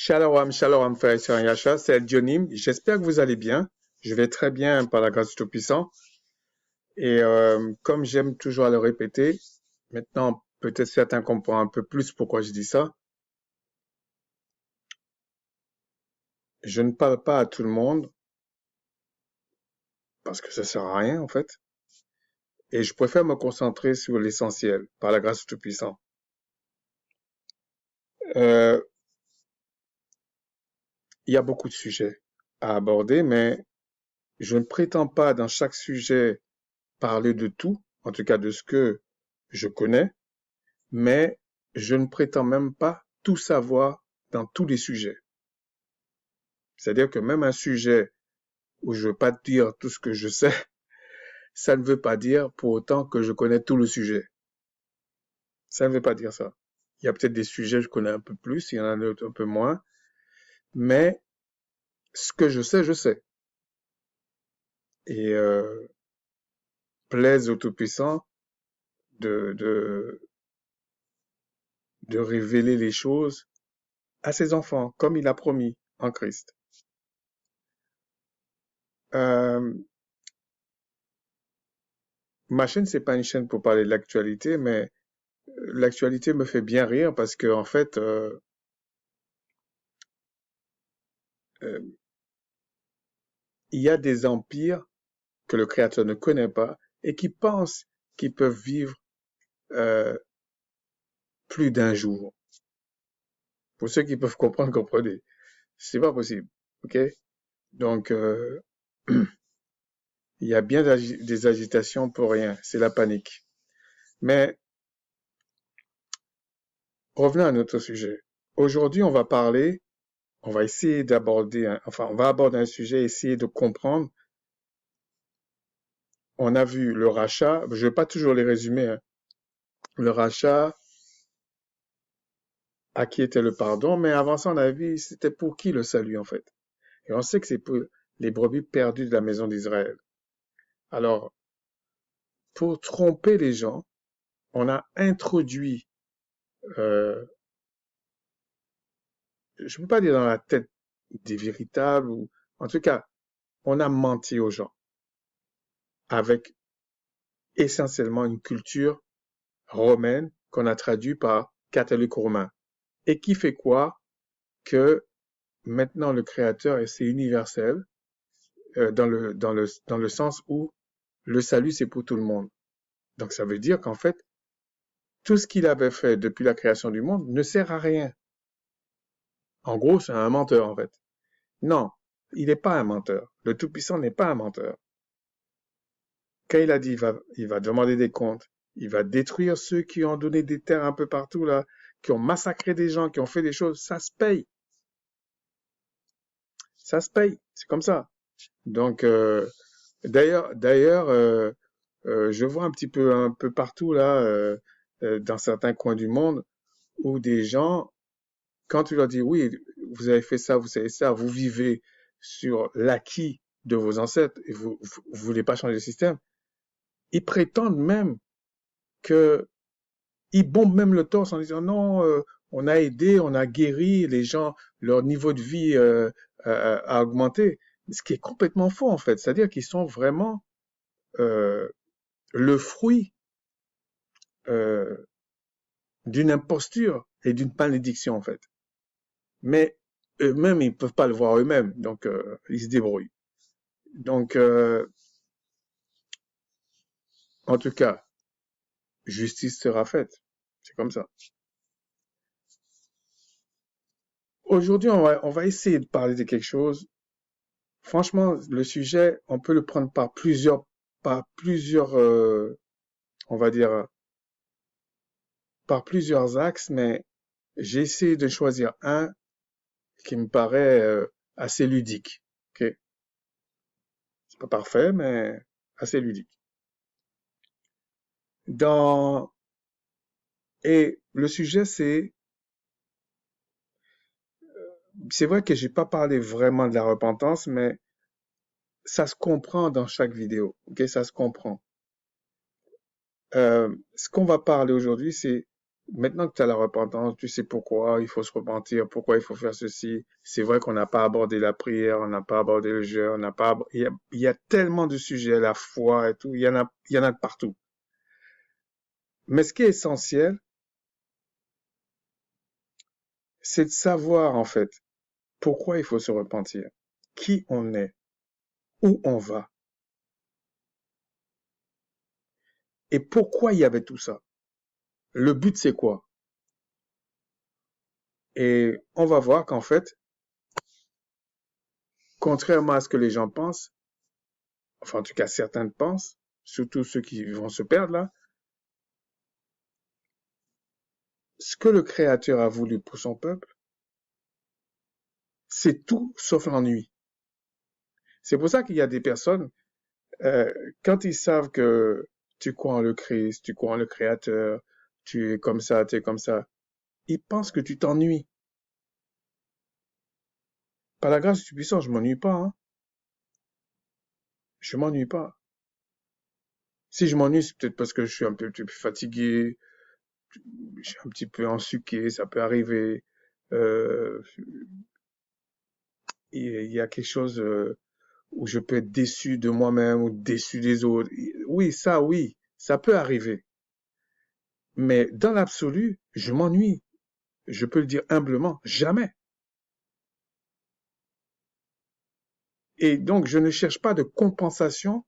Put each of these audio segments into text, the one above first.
Shalom, shalom, frère et sœurs Yasha, c'est Dionim. J'espère que vous allez bien. Je vais très bien par la grâce du Tout-Puissant. Et comme j'aime toujours à le répéter, maintenant, peut-être certains comprennent un peu plus pourquoi je dis ça. Je ne parle pas à tout le monde parce que ça sert à rien, en fait. Et je préfère me concentrer sur l'essentiel par la grâce du Tout-Puissant. Euh, il y a beaucoup de sujets à aborder, mais je ne prétends pas dans chaque sujet parler de tout, en tout cas de ce que je connais. Mais je ne prétends même pas tout savoir dans tous les sujets. C'est-à-dire que même un sujet où je ne veux pas dire tout ce que je sais, ça ne veut pas dire pour autant que je connais tout le sujet. Ça ne veut pas dire ça. Il y a peut-être des sujets que je connais un peu plus, il y en a d'autres un peu moins, mais ce que je sais, je sais. Et plaise au Tout-Puissant de, de, de révéler les choses à ses enfants, comme il a promis en Christ. Euh, Ma chaîne, c'est pas une chaîne pour parler de l'actualité, mais l'actualité me fait bien rire parce que en fait, euh, il y a des empires que le Créateur ne connaît pas et qui pensent qu'ils peuvent vivre euh, plus d'un jour. Pour ceux qui peuvent comprendre, comprenez. C'est pas possible, ok? Donc, il y a bien des agitations pour rien. C'est la panique. Mais revenons à notre sujet. Aujourd'hui, on va essayer d'aborder, on va aborder un sujet, essayer de comprendre. On a vu le rachat, je vais pas toujours les résumer, hein. Le rachat, à qui était le pardon, mais avant ça, on a vu c'était pour qui le salut en fait. Et on sait que c'est pour les brebis perdues de la maison d'Israël. Alors, pour tromper les gens, on a introduit, euh, je ne peux pas dire dans la tête des véritables, ou en tout cas, on a menti aux gens avec essentiellement une culture romaine qu'on a traduit par catholique romain. Et qui fait quoi? Que maintenant le Créateur, et c'est universel, dans le sens où le salut, c'est pour tout le monde. Donc, ça veut dire qu'en fait, tout ce qu'il avait fait depuis la création du monde ne sert à rien. En gros, c'est un menteur, en fait. Non, il n'est pas un menteur. Le Tout-Puissant n'est pas un menteur. Quand il a dit il va demander des comptes, il va détruire ceux qui ont donné des terres un peu partout, là, qui ont massacré des gens, qui ont fait des choses, ça se paye. Ça se paye. C'est comme ça. Donc, d'ailleurs, je vois un peu partout là, dans certains coins du monde, où des gens, quand tu leur dis oui, vous avez fait ça, vous savez ça, vous vivez sur l'acquis de vos ancêtres et vous voulez pas changer le système, ils prétendent même que ils bombent même le torse en disant non, on a aidé, on a guéri les gens, leur niveau de vie a augmenté, ce qui est complètement faux en fait. C'est-à-dire qu'ils sont vraiment euh, le fruit euh, d'une imposture et d'une malédiction en fait. Mais eux-mêmes, ils peuvent pas le voir eux-mêmes, donc ils se débrouillent. Donc, en tout cas, justice sera faite. C'est comme ça. Aujourd'hui, on va essayer de parler de quelque chose. Franchement, le sujet, on peut le prendre par plusieurs, on va dire, par plusieurs axes, mais j'ai essayé de choisir un qui me paraît assez ludique. Ok, c'est pas parfait, mais assez ludique. Dans Et le sujet, c'est vrai que j'ai pas parlé vraiment de la repentance, mais ça se comprend dans chaque vidéo. Ok, ça se comprend. Ce qu'on va parler aujourd'hui, c'est Maintenant que tu as la repentance, tu sais pourquoi il faut se repentir, pourquoi il faut faire ceci. C'est vrai qu'on n'a pas abordé la prière, on n'a pas abordé le jeûne, on n'a pas il y a tellement de sujets, la foi et tout, il y en a de partout. Mais ce qui est essentiel, c'est de savoir, en fait, pourquoi il faut se repentir, qui on est, où on va, et pourquoi il y avait tout ça. Le but, c'est quoi? Et on va voir qu'en fait, contrairement à ce que les gens pensent, enfin en tout cas certains pensent, surtout ceux qui vont se perdre là, ce que le Créateur a voulu pour son peuple, c'est tout sauf l'ennui. C'est pour ça qu'il y a des personnes, euh, quand ils savent que tu crois en le Christ, tu crois en le Créateur, tu es comme ça, tu es comme ça, ils pensent que tu t'ennuies. Par la grâce du puissant, je m'ennuie pas, hein. Je m'ennuie pas. Si je m'ennuie, c'est peut-être parce que je suis un peu plus fatigué, je suis un petit peu ensuqué, ça peut arriver. Euh, il y a quelque chose où je peux être déçu de moi-même ou déçu des autres. Oui, ça peut arriver. Mais dans l'absolu, je m'ennuie. Je peux le dire humblement, jamais. Et donc, je ne cherche pas de compensation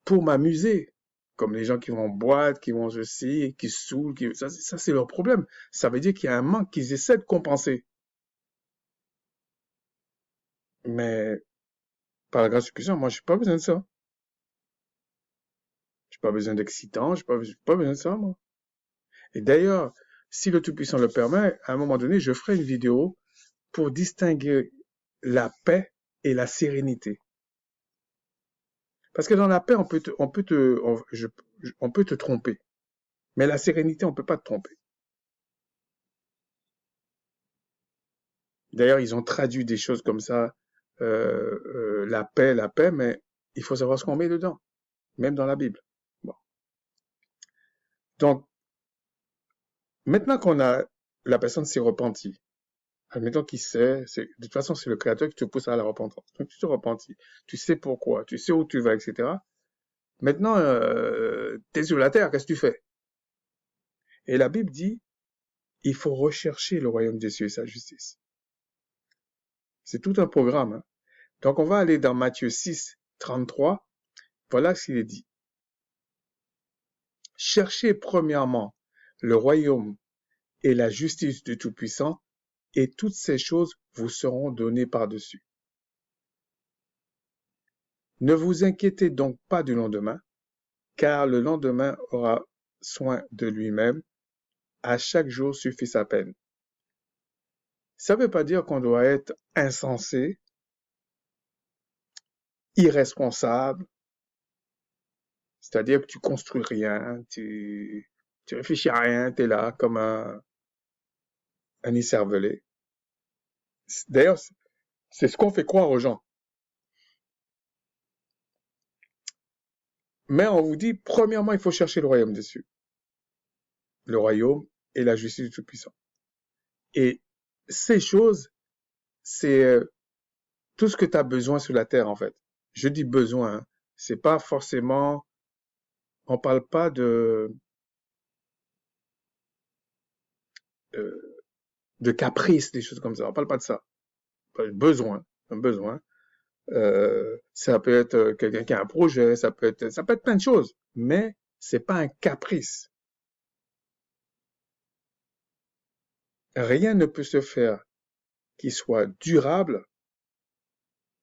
pour m'amuser. Comme les gens qui vont en boîte, qui vont ceci, qui se saoulent, ça c'est leur problème. Ça veut dire qu'il y a un manque qu'ils essaient de compenser. Mais par la grâce du puissant, moi, j'ai pas besoin de ça. J'ai pas besoin d'excitant, j'ai pas besoin de ça, moi. Et d'ailleurs, si le Tout-Puissant le permet, à un moment donné, je ferai une vidéo pour distinguer la paix et la sérénité. Parce que dans la paix, on peut te tromper. Mais la sérénité, on peut pas te tromper. D'ailleurs, ils ont traduit des choses comme ça, la paix, mais il faut savoir ce qu'on met dedans, même dans la Bible. Bon. Donc, maintenant qu'on a, la personne s'est repentie, admettons qu'il sait, de toute façon, c'est le Créateur qui te pousse à la repentance. Donc, tu te repentis, tu sais pourquoi, tu sais où tu vas, etc. Maintenant, t'es sur la terre, qu'est-ce que tu fais? Et la Bible dit, il faut rechercher le royaume des cieux et sa justice. C'est tout un programme, hein. Donc, on va aller dans Matthieu 6, 33. Voilà ce qu'il est dit. Cherchez premièrement le royaume et la justice du Tout-Puissant, et toutes ces choses vous seront données par-dessus. Ne vous inquiétez donc pas du lendemain, car le lendemain aura soin de lui-même. À chaque jour suffit sa peine. Ça ne veut pas dire qu'on doit être insensé, irresponsable, c'est-à-dire que tu construis rien, tu réfléchis à rien, tu es là comme un écervelé. D'ailleurs, c'est ce qu'on fait croire aux gens. Mais on vous dit, premièrement, il faut chercher le royaume des cieux. Le royaume et la justice du Tout-Puissant. Et ces choses, c'est tout ce que tu as besoin sur la terre, en fait. Je dis besoin, hein. C'est pas forcément, on parle pas euh, de caprice, des choses comme ça. On parle pas de ça. Besoin, un besoin. Ça peut être quelqu'un qui a un projet, ça peut être plein de choses. Mais c'est pas un caprice. Rien ne peut se faire qui soit durable,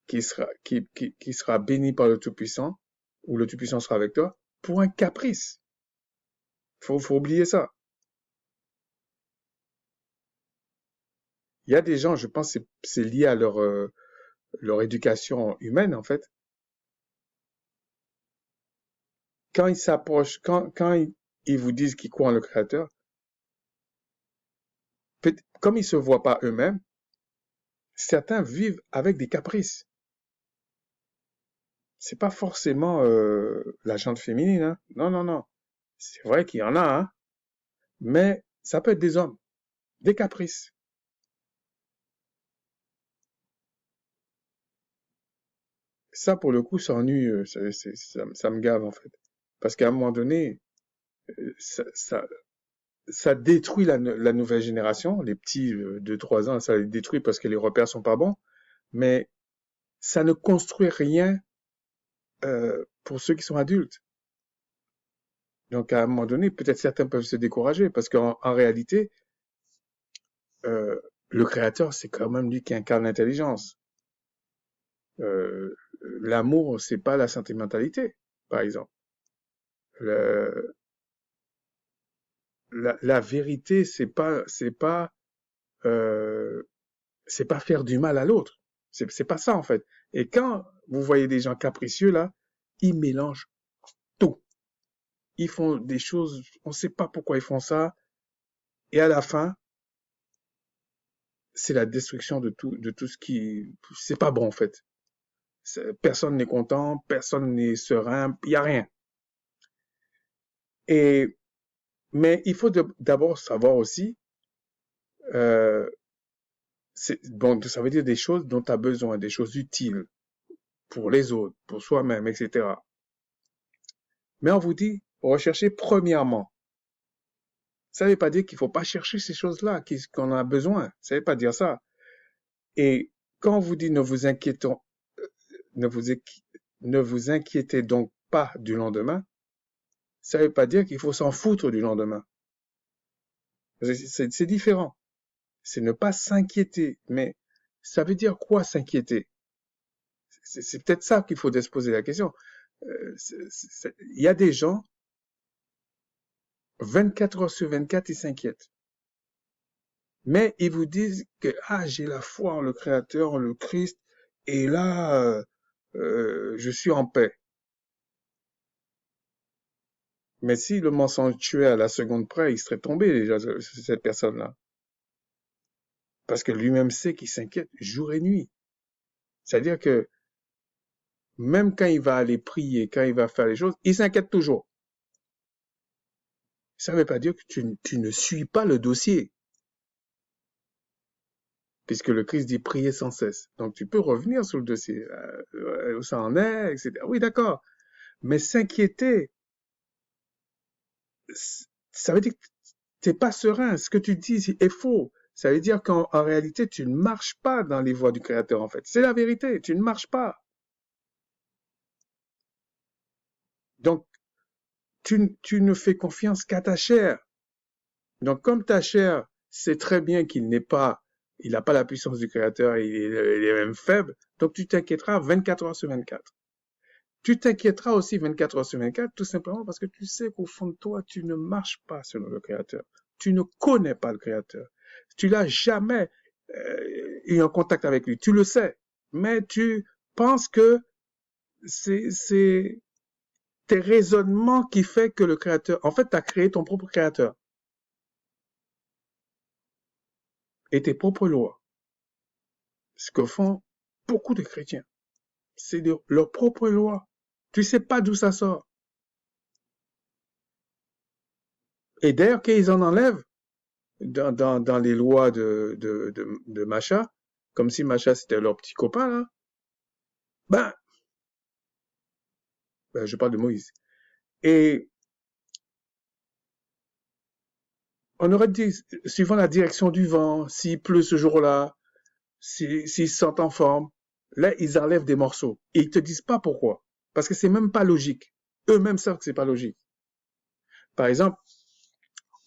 qui sera béni par le Tout-Puissant, ou le Tout-Puissant sera avec toi, pour un caprice. Faut oublier ça. Il y a des gens, je pense, c'est lié à leur éducation humaine, en fait. Quand ils s'approchent, quand ils vous disent qu'ils croient en le Créateur, comme ils se voient pas eux-mêmes, certains vivent avec des caprices. C'est pas forcément la gente féminine, hein. Non, non, non. C'est vrai qu'il y en a, hein. mais ça peut être des hommes, des caprices. Ça, pour le coup, ça ennuie, ça me gave en fait. Parce qu'à un moment donné, ça, ça, ça détruit la nouvelle génération. Les petits de 3 ans, ça les détruit parce que les repères sont pas bons. Mais ça ne construit rien pour ceux qui sont adultes. Donc à un moment donné, peut-être certains peuvent se décourager parce qu'en réalité, euh, le créateur, c'est quand même lui qui incarne l'intelligence. Euh, L'amour, c'est pas la sentimentalité, par exemple. Le- la vérité, euh, c'est pas faire du mal à l'autre. C'est pas ça en fait. Et quand vous voyez des gens capricieux là, ils mélangent tout. Ils font des choses, on sait pas pourquoi ils font ça, et à la fin, c'est la destruction de tout ce qui, c'est pas bon en fait. Personne n'est content, personne n'est serein, il y a rien. Et mais il faut d'abord savoir aussi, euh, bon, ça veut dire des choses dont tu as besoin, des choses utiles pour les autres, pour soi-même, etc. Mais on vous dit, recherchez premièrement. Ça ne veut pas dire qu'il ne faut pas chercher ces choses-là, qu'on a besoin. Ça ne veut pas dire ça. Et quand on vous dit ne vous, ne vous inquiétez donc pas du lendemain, ça ne veut pas dire qu'il faut s'en foutre du lendemain. C'est différent. C'est ne pas s'inquiéter. Mais ça veut dire quoi s'inquiéter? C'est peut-être ça qu'il faut se poser la question. Il y a des gens, 24 heures sur 24, ils s'inquiètent. Mais ils vous disent que ah, j'ai la foi en le Créateur, en le Christ, et là, je suis en paix. Mais si le mensonge tuait à la seconde près, il serait tombé déjà, cette personne-là. Parce que lui-même sait qu'il s'inquiète jour et nuit. C'est-à-dire que même quand il va aller prier, quand il va faire les choses, il s'inquiète toujours. Ça ne veut pas dire que tu ne suis pas le dossier, puisque le Christ dit prier sans cesse. Donc tu peux revenir sur le dossier, où ça en est, etc. Oui, d'accord. Mais s'inquiéter, ça veut dire que t'es pas serein. Ce que tu dis est faux. Ça veut dire qu'en réalité, tu ne marches pas dans les voies du Créateur, en fait. C'est la vérité. Tu ne marches pas. Donc, tu ne fais confiance qu'à ta chair. Donc, comme ta chair sait très bien il n'a pas la puissance du Créateur, il est même faible, donc tu t'inquiéteras 24 heures sur 24. Tu t'inquiéteras aussi 24 heures sur 24, tout simplement parce que tu sais qu'au fond de toi, tu ne marches pas selon le Créateur. Tu ne connais pas le Créateur. Tu l'as jamais eu en contact avec lui. Tu le sais. Mais tu penses que c'est tes raisonnements qui fait que le Créateur... En fait, tu as créé ton propre Créateur et tes propres lois. Ce que font beaucoup de chrétiens. C'est leurs propres lois. Tu sais pas d'où ça sort. Et d'ailleurs, qu'ils en enlèvent, dans les lois de Macha, comme si Macha c'était leur petit copain, là, ben, je parle de Moïse. Et on aurait dit, suivant la direction du vent, s'il pleut ce jour-là, s'ils se sentent en forme, là, ils enlèvent des morceaux. Et ils te disent pas pourquoi. Parce que c'est même pas logique. Eux-mêmes savent que c'est pas logique. Par exemple,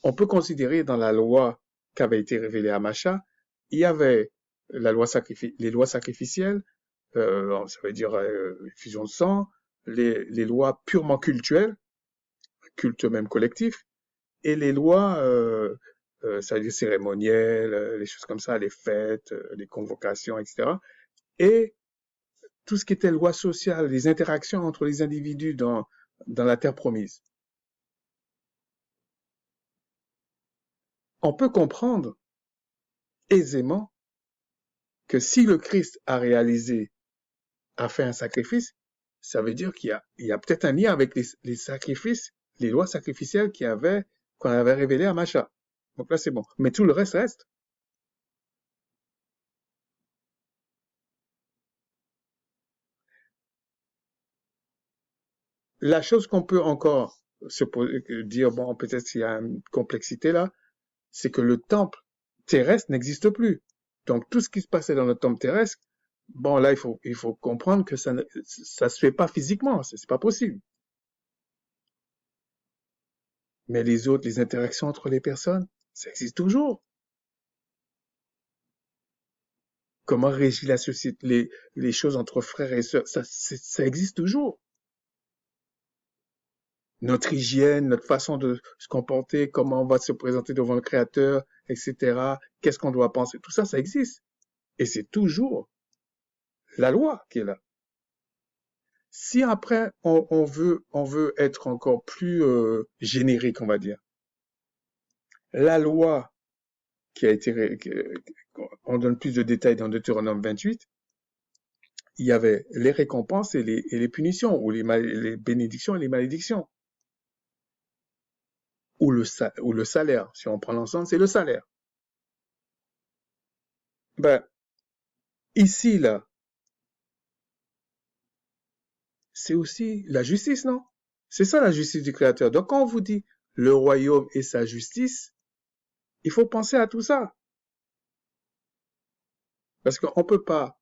on peut considérer dans la loi qui avait été révélée à Macha, il y avait les lois sacrificielles, ça veut dire fusion de sang, les lois purement cultuelles, culte même collectif, et les lois, ça veut dire cérémonielles, les choses comme ça, les fêtes, les convocations, etc. Et tout ce qui était loi sociale, les interactions entre les individus dans la terre promise. On peut comprendre aisément que si le Christ a fait un sacrifice, ça veut dire il y a peut-être un lien avec les sacrifices, les lois sacrificielles qu'on avait révélé à Macha. Donc là, c'est bon. Mais tout le reste reste. La chose qu'on peut encore dire, bon, peut-être qu'il y a une complexité là, c'est que le temple terrestre n'existe plus. Donc tout ce qui se passait dans le temple terrestre, bon là il faut comprendre que ça se fait pas physiquement, c'est pas possible. Mais les interactions entre les personnes, ça existe toujours. Comment régit la société, les choses entre frères et sœurs, ça existe toujours. Notre hygiène, notre façon de se comporter, comment on va se présenter devant le Créateur, etc. Qu'est-ce qu'on doit penser, tout ça, ça existe. Et c'est toujours la loi qui est là. Si après on veut être encore plus générique, on va dire, la loi qui a été, on donne plus de détails dans Deutéronome 28, il y avait les récompenses et les punitions, ou les bénédictions et les malédictions, ou le salaire. Si on prend l'ensemble, c'est le salaire. Ben, ici, là, c'est aussi la justice, non? C'est ça la justice du Créateur. Donc quand on vous dit le royaume et sa justice, il faut penser à tout ça. Parce qu'on ne peut pas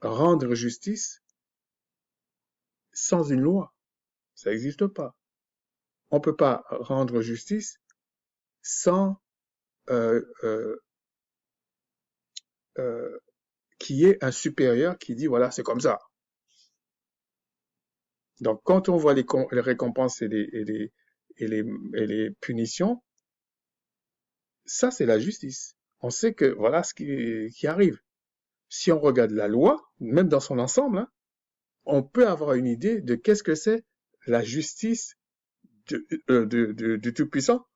rendre justice sans une loi. Ça n'existe pas. On ne peut pas rendre justice sans euh, euh, euh, qu'il y ait un supérieur qui dit voilà, c'est comme ça. Donc, quand on voit les récompenses et les punitions, ça, c'est la justice. On sait que voilà ce qui arrive. Si on regarde la loi, même dans son ensemble, hein, on peut avoir une idée de qu'est-ce que c'est la justice du Tout-Puissant,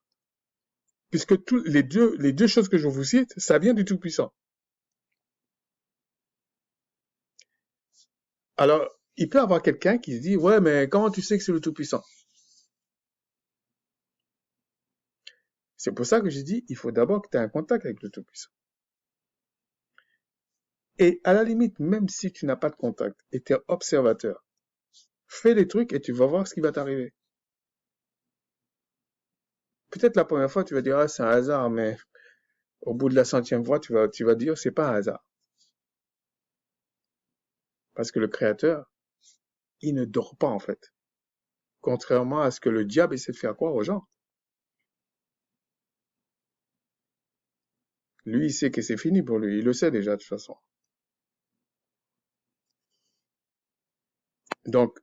puisque les deux choses que je vous cite, ça vient du Tout-Puissant. Alors, il peut y avoir quelqu'un qui se dit, ouais, mais comment tu sais que c'est le Tout-Puissant? C'est pour ça que j'ai dit, il faut d'abord que tu aies un contact avec le Tout-Puissant. Et à la limite, même si tu n'as pas de contact et tu es observateur, fais des trucs et tu vas voir ce qui va t'arriver. Peut-être la première fois, tu vas dire, ah, c'est un hasard, mais au bout de la centième fois, tu vas dire, c'est pas un hasard. Parce que le Créateur, il ne dort pas, en fait. Contrairement à ce que le diable essaie de faire croire aux gens. Lui, il sait que c'est fini pour lui. Il le sait déjà, de toute façon. Donc,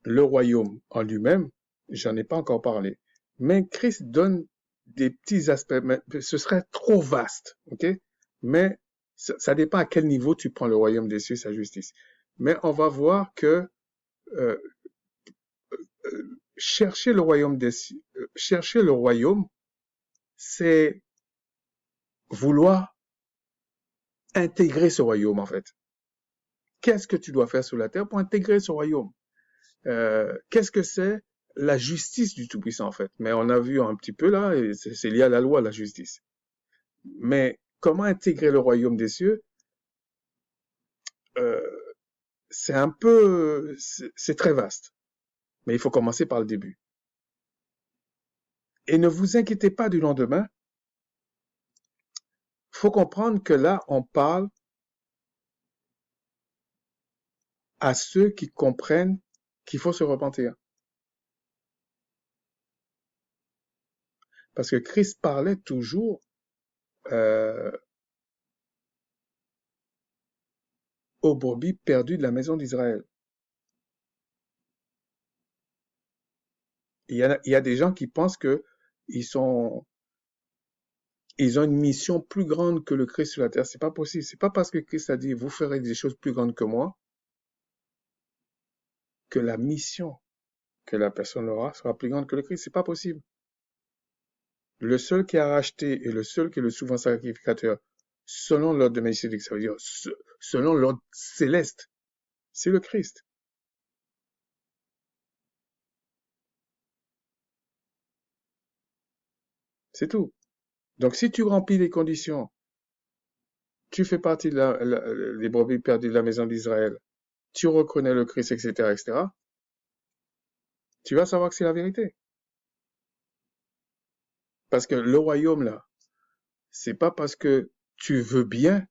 le royaume en lui-même, j'en ai pas encore parlé. Mais Christ donne des petits aspects, mais ce serait trop vaste, ok? Mais ça dépend à quel niveau tu prends le royaume des cieux, sa justice. Mais on va voir que euh, chercher le royaume des cieux, chercher le royaume, c'est vouloir intégrer ce royaume en fait. Qu'est-ce que tu dois faire sur la terre pour intégrer ce royaume? Qu'est-ce que c'est la justice du Tout-Puissant en fait? Mais on a vu un petit peu là, et c'est lié à la loi, la justice. Mais comment intégrer le royaume des cieux? euh, c'est un peu, c'est très vaste. Mais il faut commencer par le début. Et ne vous inquiétez pas du lendemain. Il faut comprendre que là, on parle à ceux qui comprennent qu'il faut se repentir. Parce que Christ parlait toujours euh, aux brebis perdues de la maison d'Israël. Il y a des gens qui pensent que ils sont, ils ont une mission plus grande que le Christ sur la terre. C'est pas possible. C'est pas parce que Christ a dit vous ferez des choses plus grandes que moi que la mission que la personne aura sera plus grande que le Christ. C'est pas possible. Le seul qui a racheté et le seul qui est le souverain sacrificateur, selon l'ordre de Melchisédek, ça veut dire selon l'ordre céleste, c'est le Christ. C'est tout. Donc, si tu remplis les conditions, tu fais partie des brebis perdues de la maison d'Israël, tu reconnais le Christ, etc., etc., tu vas savoir que c'est la vérité. Parce que le royaume, là, c'est pas parce que tu veux bien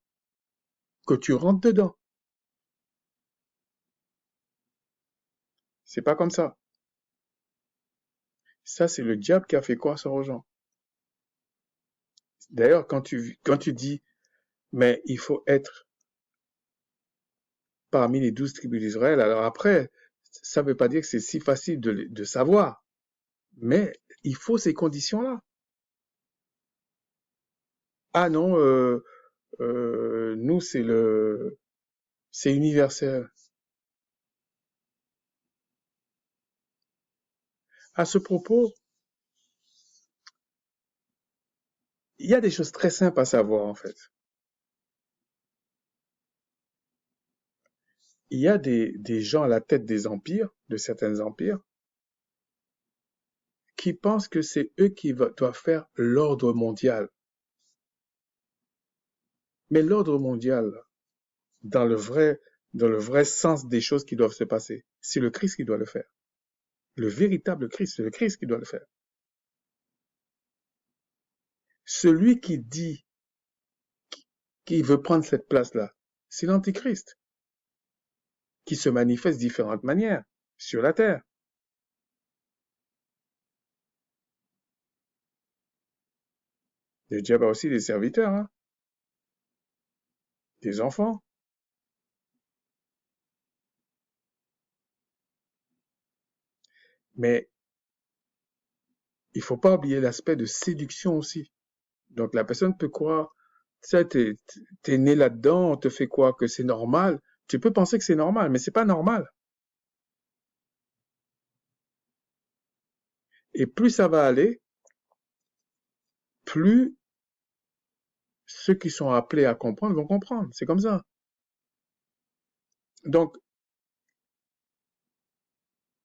que tu rentres dedans. C'est pas comme ça. Ça, c'est le diable qui a fait croire ça aux gens. D'ailleurs, quand tu dis, mais il faut être parmi les 12 tribus d'Israël, alors après, ça ne veut pas dire que c'est si facile de savoir. Mais il faut ces conditions-là. Ah non, nous, c'est universel. À ce propos, il y a des choses très simples à savoir, en fait. Il y a des gens à la tête des empires, de certains empires, qui pensent que c'est eux qui doivent faire l'ordre mondial. Mais l'ordre mondial, dans le vrai sens des choses qui doivent se passer, c'est le Christ qui doit le faire. Le véritable Christ, c'est le Christ qui doit le faire. Celui qui dit qu'il veut prendre cette place-là, c'est l'Antichrist, qui se manifeste de différentes manières sur la terre. Le diable a aussi des serviteurs, hein, des enfants. Mais il faut pas oublier l'aspect de séduction aussi. Donc la personne peut croire, tu sais, t'es né là-dedans, on te fait croire que c'est normal. Tu peux penser que c'est normal, mais c'est pas normal. Et plus ça va aller, plus ceux qui sont appelés à comprendre vont comprendre. C'est comme ça. Donc,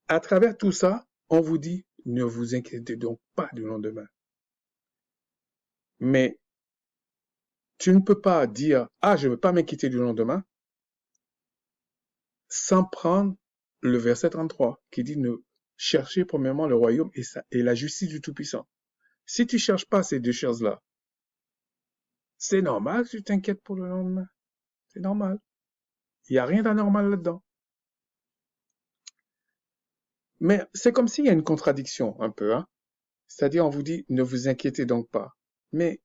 à travers tout ça, on vous dit, ne vous inquiétez donc pas du lendemain. Mais tu ne peux pas dire, ah, je ne veux pas m'inquiéter du lendemain, sans prendre le verset 33 qui dit, ne cherchez premièrement le royaume et la justice du Tout-Puissant. Si tu ne cherches pas ces deux choses-là, c'est normal que tu t'inquiètes pour le lendemain. C'est normal. Il n'y a rien d'anormal là-dedans. Mais c'est comme s'il y a une contradiction un peu, hein. C'est-à-dire, on vous dit, ne vous inquiétez donc pas. Mais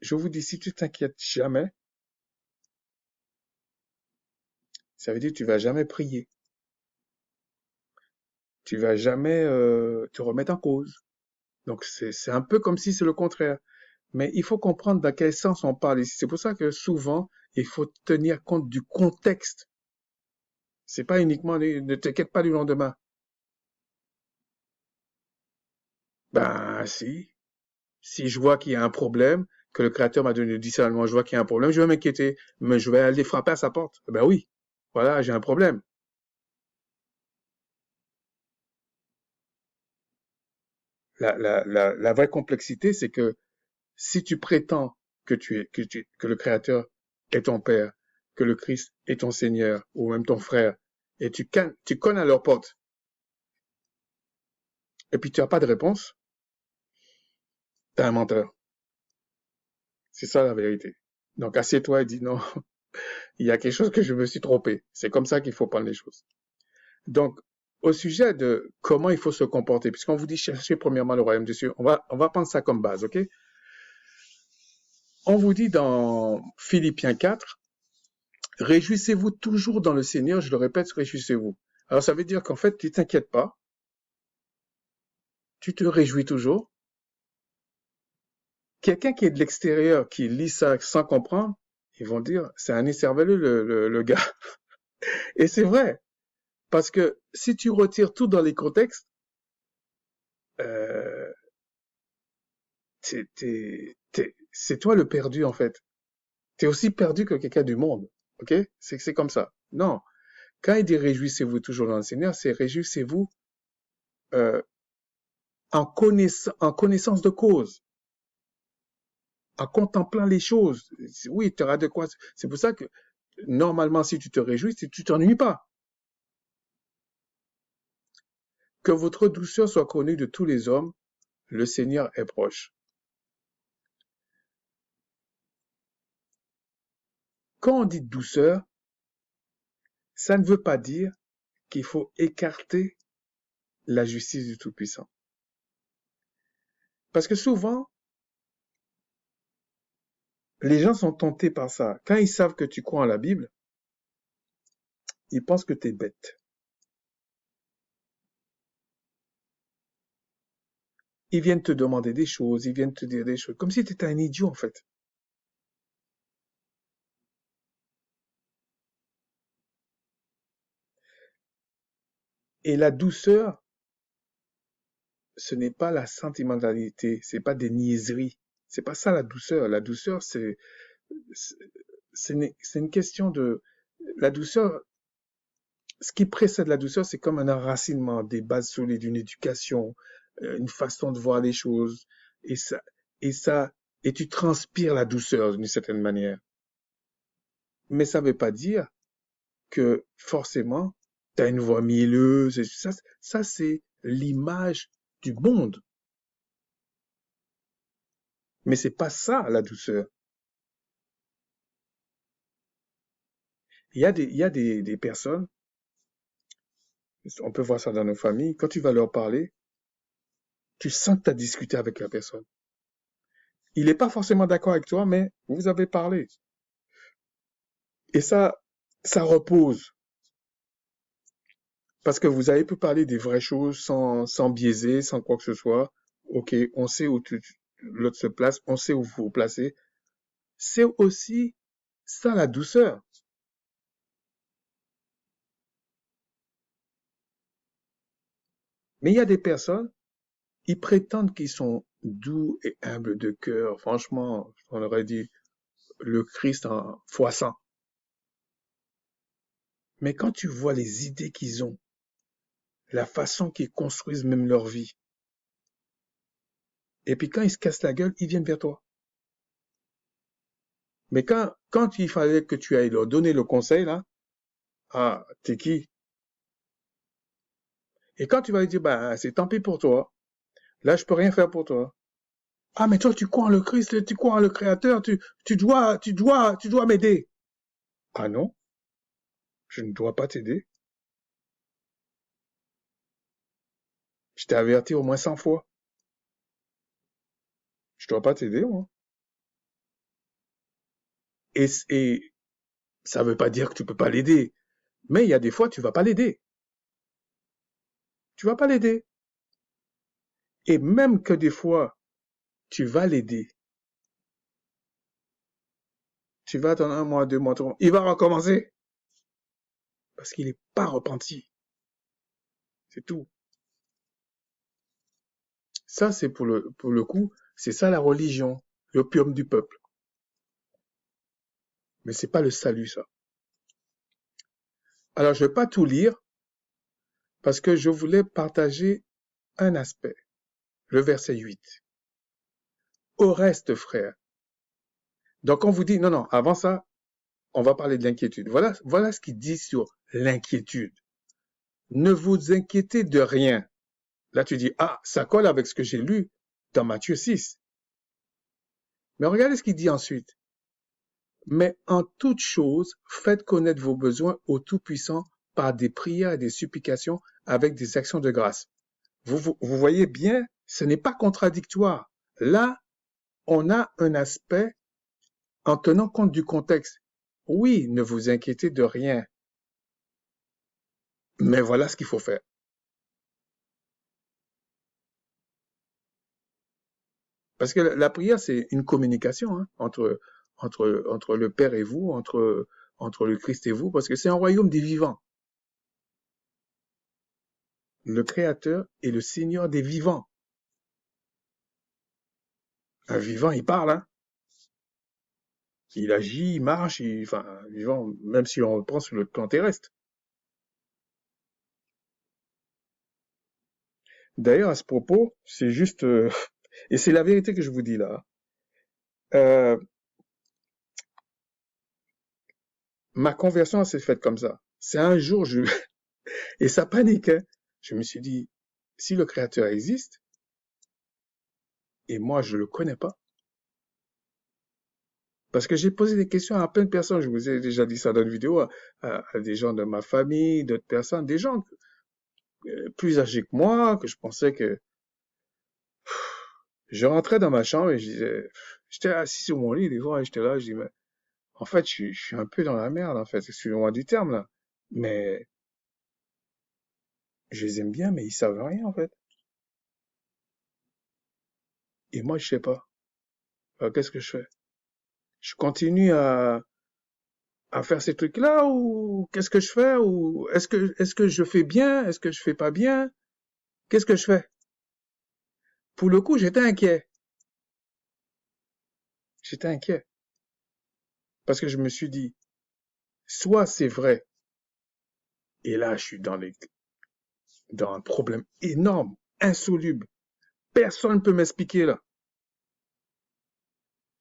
je vous dis, si tu t'inquiètes jamais, ça veut dire que tu vas jamais prier. Tu vas jamais te remettre en cause. Donc, c'est un peu comme si c'est le contraire. Mais il faut comprendre dans quel sens on parle ici. C'est pour ça que souvent, il faut tenir compte du contexte. C'est pas uniquement, ne t'inquiète pas du lendemain. Ben, si. Si je vois qu'il y a un problème, que le créateur m'a donné le discernement, je vois qu'il y a un problème, je vais m'inquiéter. Mais je vais aller frapper à sa porte. Ben oui. Voilà, j'ai un problème. La vraie complexité, c'est que si tu prétends que le Créateur est ton Père, que le Christ est ton Seigneur, ou même ton frère, et tu cognes à leur porte, et puis tu n'as pas de réponse, t'es un menteur. C'est ça la vérité. Donc assieds-toi et dis non, il y a quelque chose que je me suis trompé. C'est comme ça qu'il faut prendre les choses. Donc, au sujet de comment il faut se comporter, puisqu'on vous dit chercher premièrement le royaume des cieux, on va prendre ça comme base, ok? On vous dit dans Philippiens 4, réjouissez-vous toujours dans le Seigneur, je le répète, réjouissez-vous. Alors ça veut dire qu'en fait, tu t'inquiètes pas, tu te réjouis toujours. Quelqu'un qui est de l'extérieur, qui lit ça sans comprendre, ils vont dire, c'est un écerveleux le gars. Et c'est vrai, parce que si tu retires tout dans les contextes, euh, c'est toi le perdu en fait. T'es aussi perdu que quelqu'un du monde, ok? C'est comme ça. Non, quand il dit réjouissez-vous toujours dans le Seigneur, c'est réjouissez-vous euh, en connaissance de cause. en contemplant les choses. Oui, tu auras de quoi. C'est pour ça que, normalement, si tu te réjouis, tu t'ennuies pas. Que votre douceur soit connue de tous les hommes, le Seigneur est proche. Quand on dit douceur, ça ne veut pas dire qu'il faut écarter la justice du Tout-Puissant. Parce que souvent, les gens sont tentés par ça. Quand ils savent que tu crois en la Bible, ils pensent que tu es bête. Ils viennent te demander des choses, ils viennent te dire des choses, comme si tu étais un idiot en fait. Et la douceur, ce n'est pas la sentimentalité, c'est pas des niaiseries. C'est pas ça la douceur. La douceur, c'est une question de, la douceur, ce qui précède la douceur, c'est comme un enracinement, des bases solides, une éducation, une façon de voir les choses. Et ça, et ça, et tu transpires la douceur d'une certaine manière. Mais ça veut pas dire que forcément, tu as une voix mielleuse. Ça c'est l'image du monde. Mais c'est pas ça, la douceur. Il y a des personnes, on peut voir ça dans nos familles, quand tu vas leur parler, tu sens que tu as discuté avec la personne. Il n'est pas forcément d'accord avec toi, mais vous avez parlé. Et ça repose. Parce que vous avez pu parler des vraies choses sans biaiser, sans quoi que ce soit. Ok, on sait où l'autre se place, on sait où vous vous placez. C'est aussi ça la douceur. Mais il y a des personnes, ils prétendent qu'ils sont doux et humbles de cœur. Franchement, on aurait dit le Christ en fois 100. Mais quand tu vois les idées qu'ils ont, la façon qu'ils construisent même leur vie, et puis quand ils se cassent la gueule, ils viennent vers toi. Mais quand il fallait que tu ailles leur donner le conseil, là, ah, t'es qui? Et quand tu vas lui dire, bah, c'est tant pis pour toi, là, je peux rien faire pour toi. Ah, mais toi, tu crois en le Christ, tu crois en le Créateur, tu dois m'aider. Ah non, je ne dois pas t'aider. Je t'ai averti au moins 100 fois. Je dois pas t'aider, moi. Et ça veut pas dire que tu peux pas l'aider. Mais il y a des fois, tu vas pas l'aider. Tu vas pas l'aider. Et même que des fois, tu vas l'aider. Tu vas attendre un mois, 2 mois, 3 mois. Il va recommencer. Parce qu'il n'est pas repenti. C'est tout. Ça, c'est pour le coup, c'est ça la religion. L'opium du peuple. Mais c'est pas le salut, ça. Alors, je vais pas tout lire parce que je voulais partager un aspect. Le verset 8. Au reste, frère. Donc, on vous dit, non, non, avant ça, on va parler de l'inquiétude. Voilà ce qu'il dit sur l'inquiétude. Ne vous inquiétez de rien. Là, tu dis, ah, ça colle avec ce que j'ai lu dans Matthieu 6. Mais regardez ce qu'il dit ensuite. Mais en toute chose, faites connaître vos besoins au Tout-Puissant par des prières et des supplications avec des actions de grâce. Vous voyez bien, ce n'est pas contradictoire. Là, on a un aspect en tenant compte du contexte. Oui, ne vous inquiétez de rien. Mais voilà ce qu'il faut faire. Parce que la prière, c'est une communication hein, entre le Père et vous, entre le Christ et vous, parce que c'est un royaume des vivants. Le Créateur est le Seigneur des vivants. Un vivant, il parle, hein. Il agit, il marche, enfin, un vivant, même si on le prend sur le plan terrestre. D'ailleurs, à ce propos, c'est juste, et c'est la vérité que je vous dis là, Euh, ma conversion s'est faite comme ça. C'est un jour, et ça panique, hein. Je me suis dit, si le Créateur existe, et moi je le connais pas, parce que j'ai posé des questions à plein de personnes, je vous ai déjà dit ça dans une vidéo, à des gens de ma famille, d'autres personnes, des gens plus âgés que moi, que je pensais que je rentrais dans ma chambre et je disais, j'étais assis sur mon lit, des fois, et j'étais là, je dis, mais en fait, je suis un peu dans la merde, en fait, excusez-moi du terme, là. Mais je les aime bien, mais ils savent rien, en fait. Et moi, je sais pas. Alors, qu'est-ce que je fais? Je continue à faire ces trucs-là ou qu'est-ce que je fais? Ou est-ce que je fais bien? Est-ce que je fais pas bien? Qu'est-ce que je fais? Pour le coup, j'étais inquiet. J'étais inquiet. Parce que je me suis dit, soit c'est vrai, et là, je suis dans un problème énorme, insoluble. Personne ne peut m'expliquer là.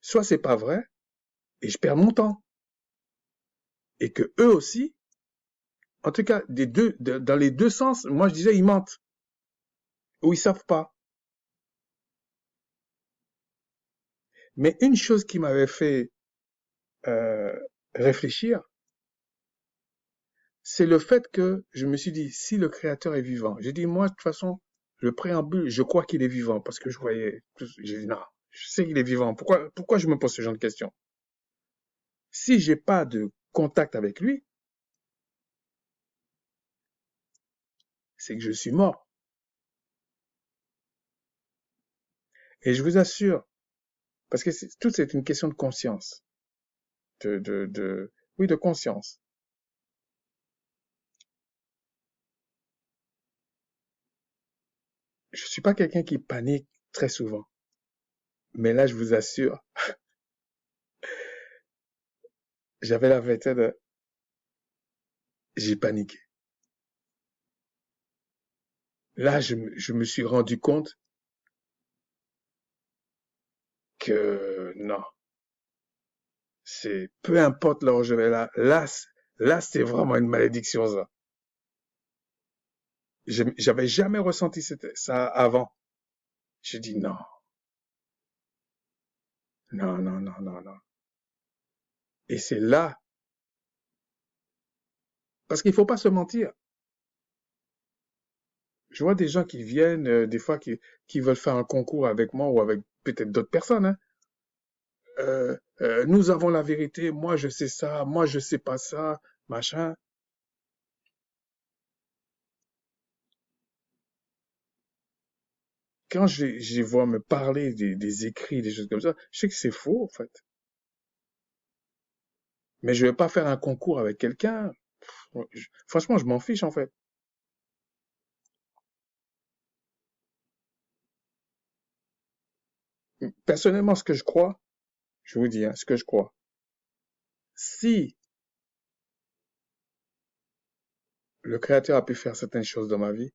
Soit c'est pas vrai, et je perds mon temps. Et que eux aussi, en tout cas, dans les deux sens, moi je disais ils mentent. Ou ils savent pas. Mais une chose qui m'avait fait euh, réfléchir, c'est le fait que je me suis dit, si le Créateur est vivant, j'ai dit, moi, de toute façon, le préambule, je crois qu'il est vivant, parce que je voyais, j'ai dit, non, je sais qu'il est vivant. Pourquoi je me pose ce genre de questions? Si j'ai pas de contact avec lui, c'est que je suis mort. Et je vous assure, parce que tout c'est une question de conscience, oui, de conscience. Je suis pas quelqu'un qui panique très souvent. Mais là, je vous assure, j'avais la vingtaine, j'ai paniqué. Là, je me suis rendu compte que non, c'est peu importe là où je vais là, c'est vraiment une malédiction, ça. J'avais jamais ressenti ça avant. J'ai dit non, non, non, non, non, non. Et c'est là, parce qu'il faut pas se mentir. Je vois des gens qui viennent, des fois, qui veulent faire un concours avec moi ou avec peut-être d'autres personnes, hein. Nous avons la vérité, moi je sais ça, moi je sais pas ça, machin. Quand je les vois me parler des écrits, des choses comme ça, je sais que c'est faux, en fait. Mais je vais pas faire un concours avec quelqu'un. Franchement, je m'en fiche, en fait. Personnellement, ce que je crois, je vous dis, hein, ce que je crois. Si le Créateur a pu faire certaines choses dans ma vie,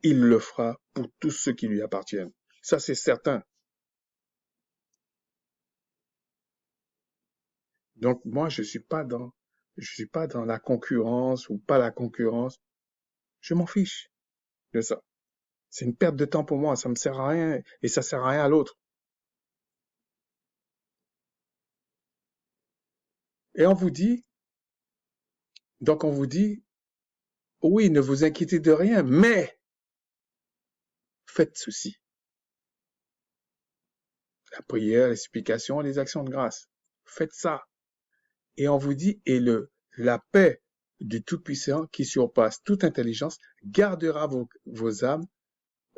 il le fera pour tous ceux qui lui appartiennent. Ça, c'est certain. Donc, moi, je suis pas dans la concurrence ou pas la concurrence. Je m'en fiche de ça. C'est une perte de temps pour moi. Ça me sert à rien et ça sert à rien à l'autre. Et on vous dit, oui, ne vous inquiétez de rien, mais faites ceci. La prière, l'explication, les actions de grâce. Faites ça. Et on vous dit, la paix du Tout-Puissant qui surpasse toute intelligence gardera vos âmes,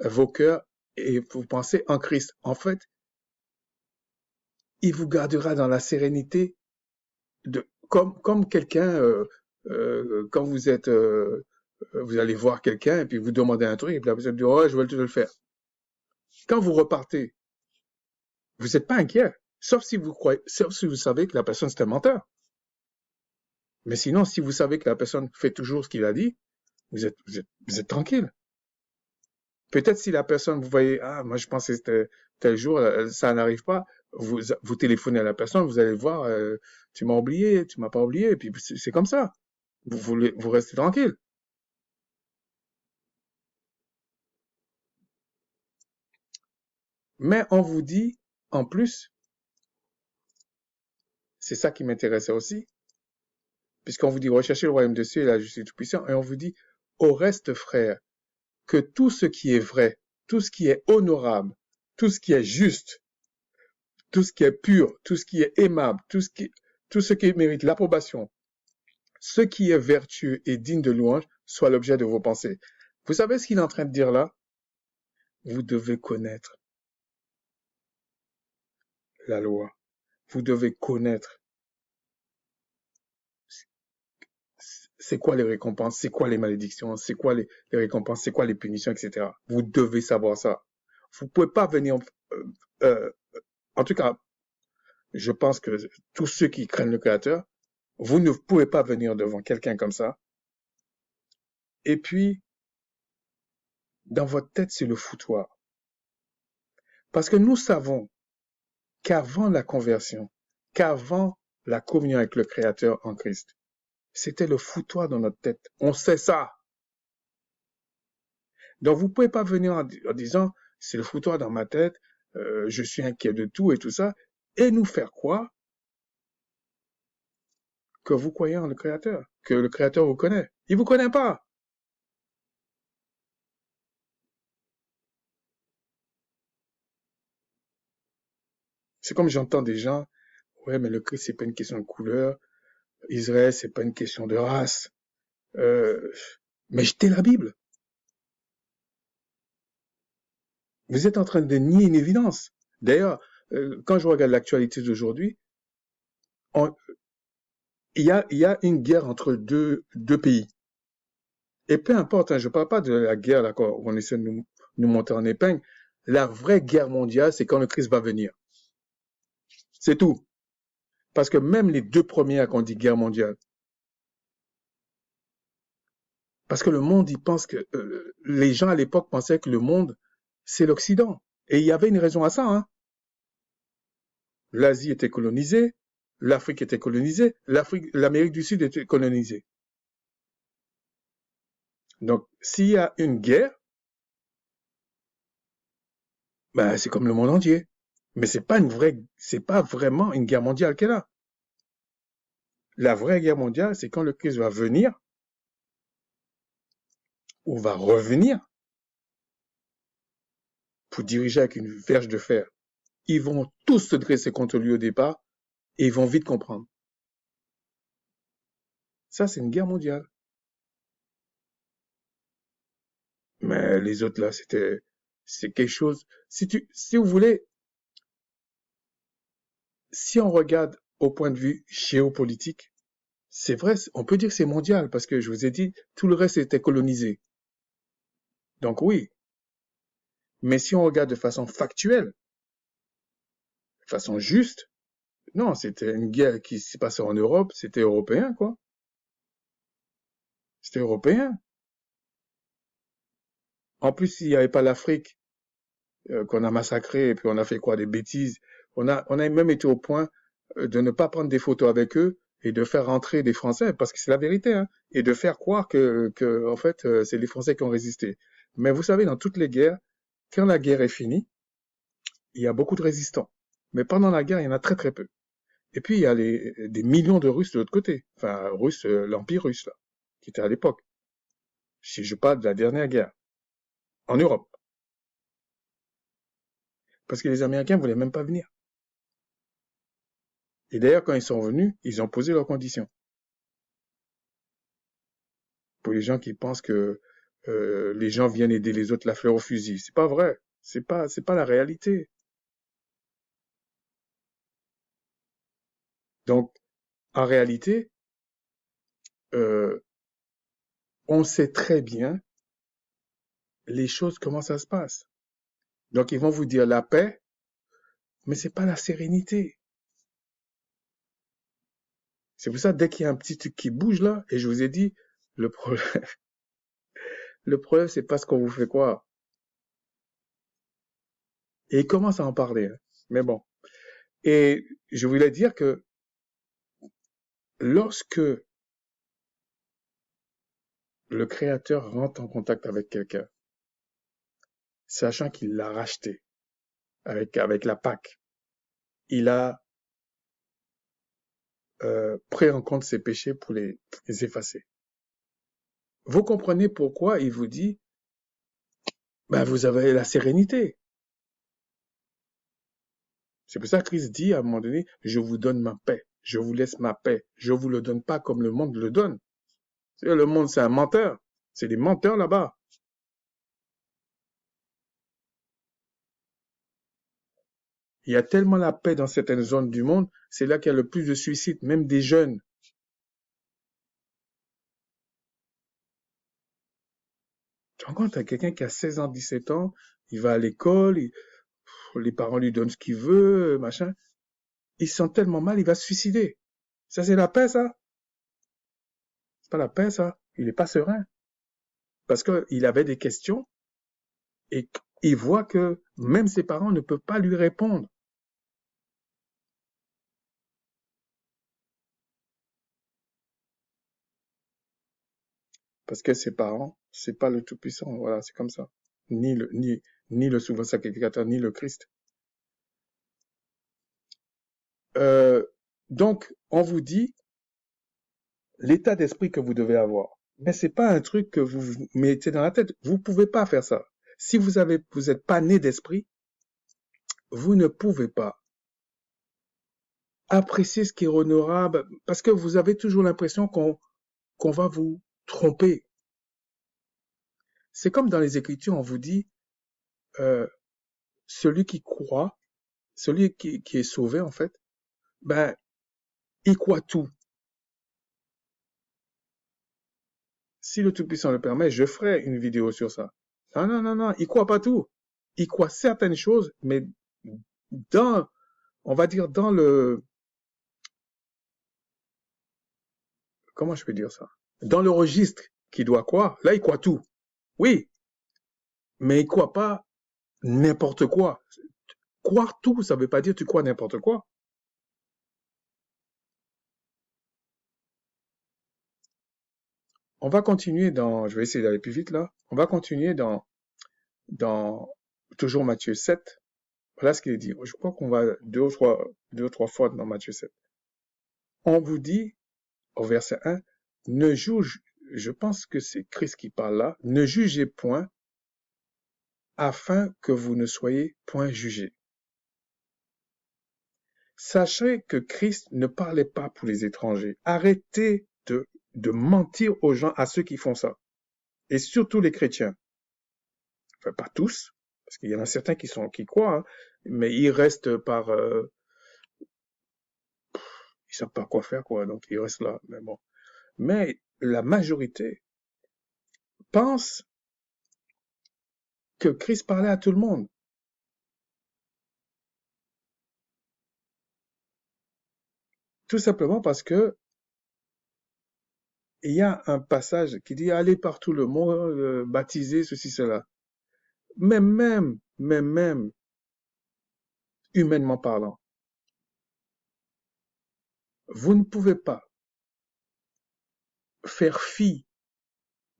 vos cœurs et vos pensées en Christ. En fait, il vous gardera dans la sérénité comme quelqu'un, quand vous allez voir quelqu'un et puis vous demandez un truc et puis la personne dit, oh, je vais te le faire. Quand vous repartez, vous n'êtes pas inquiet. Sauf si vous savez que la personne c'est un menteur. Mais sinon, si vous savez que la personne fait toujours ce qu'il a dit, vous êtes tranquille. Peut-être si la personne, vous voyez, ah, moi je pensais que c'était tel jour, ça n'arrive pas. vous téléphonez à la personne, vous allez voir, tu m'as oublié, tu m'as pas oublié, et puis c'est comme ça. Vous restez tranquille. Mais on vous dit, en plus, c'est ça qui m'intéressait aussi, puisqu'on vous dit recherchez le royaume de Dieu et la justice tout puissant, et on vous dit, au reste, frère, que tout ce qui est vrai, tout ce qui est honorable, tout ce qui est juste, tout ce qui est pur, tout ce qui est aimable, tout ce qui mérite l'approbation, ce qui est vertueux et digne de louange, soit l'objet de vos pensées. Vous savez ce qu'il est en train de dire là? Vous devez connaître la loi. Vous devez connaître c'est quoi les récompenses, c'est quoi les malédictions, c'est quoi les récompenses, c'est quoi les punitions, etc. Vous devez savoir ça. Vous pouvez pas venir, euh, euh, en tout cas, je pense que tous ceux qui craignent le Créateur, vous ne pouvez pas venir devant quelqu'un comme ça. Et puis, dans votre tête, c'est le foutoir. Parce que nous savons qu'avant la conversion, qu'avant la communion avec le Créateur en Christ, c'était le foutoir dans notre tête. On sait ça. Donc, vous pouvez pas venir en disant, c'est le foutoir dans ma tête, je suis inquiet de tout et tout ça, et nous faire croire que vous croyez en le Créateur, que le Créateur vous connaît. Il vous connaît pas. C'est comme j'entends des gens, ouais, mais le Christ, c'est pas une question de couleur, Israël, c'est pas une question de race. Euh, mais jetez la Bible. Vous êtes en train de nier une évidence. D'ailleurs, quand je regarde l'actualité d'aujourd'hui, il y a une guerre entre deux pays. Et peu importe, hein, je ne parle pas de la guerre là, où on essaie de nous monter en épingle. La vraie guerre mondiale, c'est quand le Christ va venir. C'est tout. Parce que même les deux premières qu'on dit guerre mondiale, parce que le monde, il pense que les gens à l'époque pensaient que le monde, c'est l'Occident. Et il y avait une raison à ça. Hein. L'Asie était colonisée, l'Afrique était colonisée, l'Amérique du Sud était colonisée. Donc, s'il y a une guerre, ben, c'est comme le monde entier. Mais c'est pas vraiment une guerre mondiale qu'elle a. La vraie guerre mondiale, c'est quand le Christ va venir ou va revenir pour diriger avec une verge de fer. Ils vont tous se dresser contre lui au départ et ils vont vite comprendre. Ça, c'est une guerre mondiale. Mais les autres là, c'est quelque chose. Si vous voulez, si on regarde au point de vue géopolitique, c'est vrai, on peut dire que c'est mondial parce que je vous ai dit, tout le reste était colonisé. Donc oui. Mais si on regarde de façon factuelle, de façon juste, non, c'était une guerre qui s'est passée en Europe, c'était européen, quoi. C'était européen. En plus, s'il n'y avait pas l'Afrique, qu'on a massacré, et puis on a fait quoi, des bêtises. On a même été au point de ne pas prendre des photos avec eux et de faire rentrer des Français, parce que c'est la vérité, hein, et de faire croire que en fait, c'est les Français qui ont résisté. Mais vous savez, dans toutes les guerres, quand la guerre est finie, il y a beaucoup de résistants. Mais pendant la guerre, il y en a très très peu. Et puis, il y a des millions de Russes de l'autre côté. Enfin, Russes, l'Empire russe, là, qui était à l'époque. Si je parle de la dernière guerre, en Europe. Parce que les Américains voulaient même pas venir. Et d'ailleurs, quand ils sont venus, ils ont posé leurs conditions. Pour les gens qui pensent que les gens viennent aider les autres la fleur au fusil, c'est pas vrai. C'est pas la réalité. Donc, en réalité, euh, on sait très bien les choses, comment ça se passe. Donc, ils vont vous dire la paix, mais c'est pas la sérénité. C'est pour ça, dès qu'il y a un petit truc qui bouge là, et je vous ai dit, le problème, le problème, c'est pas ce qu'on vous fait croire. Et ils commencent à en parler. Hein. Mais bon. Et je voulais dire que lorsque le Créateur rentre en contact avec quelqu'un, sachant qu'il l'a racheté avec la Pâque, il a pris en compte ses péchés pour les effacer. Vous comprenez pourquoi il vous dit, ben, vous avez la sérénité. C'est pour ça que Christ dit à un moment donné, je vous donne ma paix, je vous laisse ma paix, je vous le donne pas comme le monde le donne. Le monde, c'est un menteur. C'est des menteurs là-bas. Il y a tellement la paix dans certaines zones du monde, c'est là qu'il y a le plus de suicides, même des jeunes. Tu te rends compte, t'as quelqu'un qui a 16 ans, 17 ans, il va à l'école, les parents lui donnent ce qu'il veut, machin. Il se sent tellement mal, il va se suicider. Ça, c'est la paix, ça? C'est pas la paix, ça. Il est pas serein. Parce qu'il avait des questions et il voit que même ses parents ne peuvent pas lui répondre. Parce que ses parents, c'est pas le Tout-Puissant. Voilà, c'est comme ça. Ni le souverain sacrificateur, ni le Christ. Euh, donc, on vous dit l'état d'esprit que vous devez avoir. Mais c'est pas un truc que vous vous mettez dans la tête. Vous pouvez pas faire ça. Si vous êtes pas né d'esprit, vous ne pouvez pas apprécier ce qui est honorable parce que vous avez toujours l'impression qu'on va vous tromper. C'est comme dans les Écritures, on vous dit, euh, celui qui croit, celui qui est sauvé en fait, ben, il croit tout. Si le Tout-Puissant le permet, je ferai une vidéo sur ça. Non, non, non, non, il croit pas tout. Il croit certaines choses, mais dans, on va dire dans le, comment je peux dire ça? Dans le registre qu'il doit croire, là, il croit tout. Oui, mais il croit pas n'importe quoi. Croire tout, ça veut pas dire tu crois n'importe quoi. On va continuer je vais essayer d'aller plus vite là. On va continuer dans toujours Matthieu 7. Voilà ce qu'il est dit. Je crois qu'on va deux ou trois fois dans Matthieu 7. On vous dit, au verset 1, ne juge, je pense que c'est Christ qui parle là, ne jugez point afin que vous ne soyez point jugés. Sachez que Christ ne parlait pas pour les étrangers. Arrêtez de mentir aux gens, à ceux qui font ça. Et surtout les chrétiens. Enfin, pas tous, parce qu'il y en a certains qui croient, hein, mais ils restent ils savent pas quoi faire, quoi, donc ils restent là. Mais bon. Mais la majorité pense que Christ parlait à tout le monde. Tout simplement parce que il y a un passage qui dit allez partout le monde, baptiser, ceci, cela. Mais même, humainement parlant, vous ne pouvez pas faire fi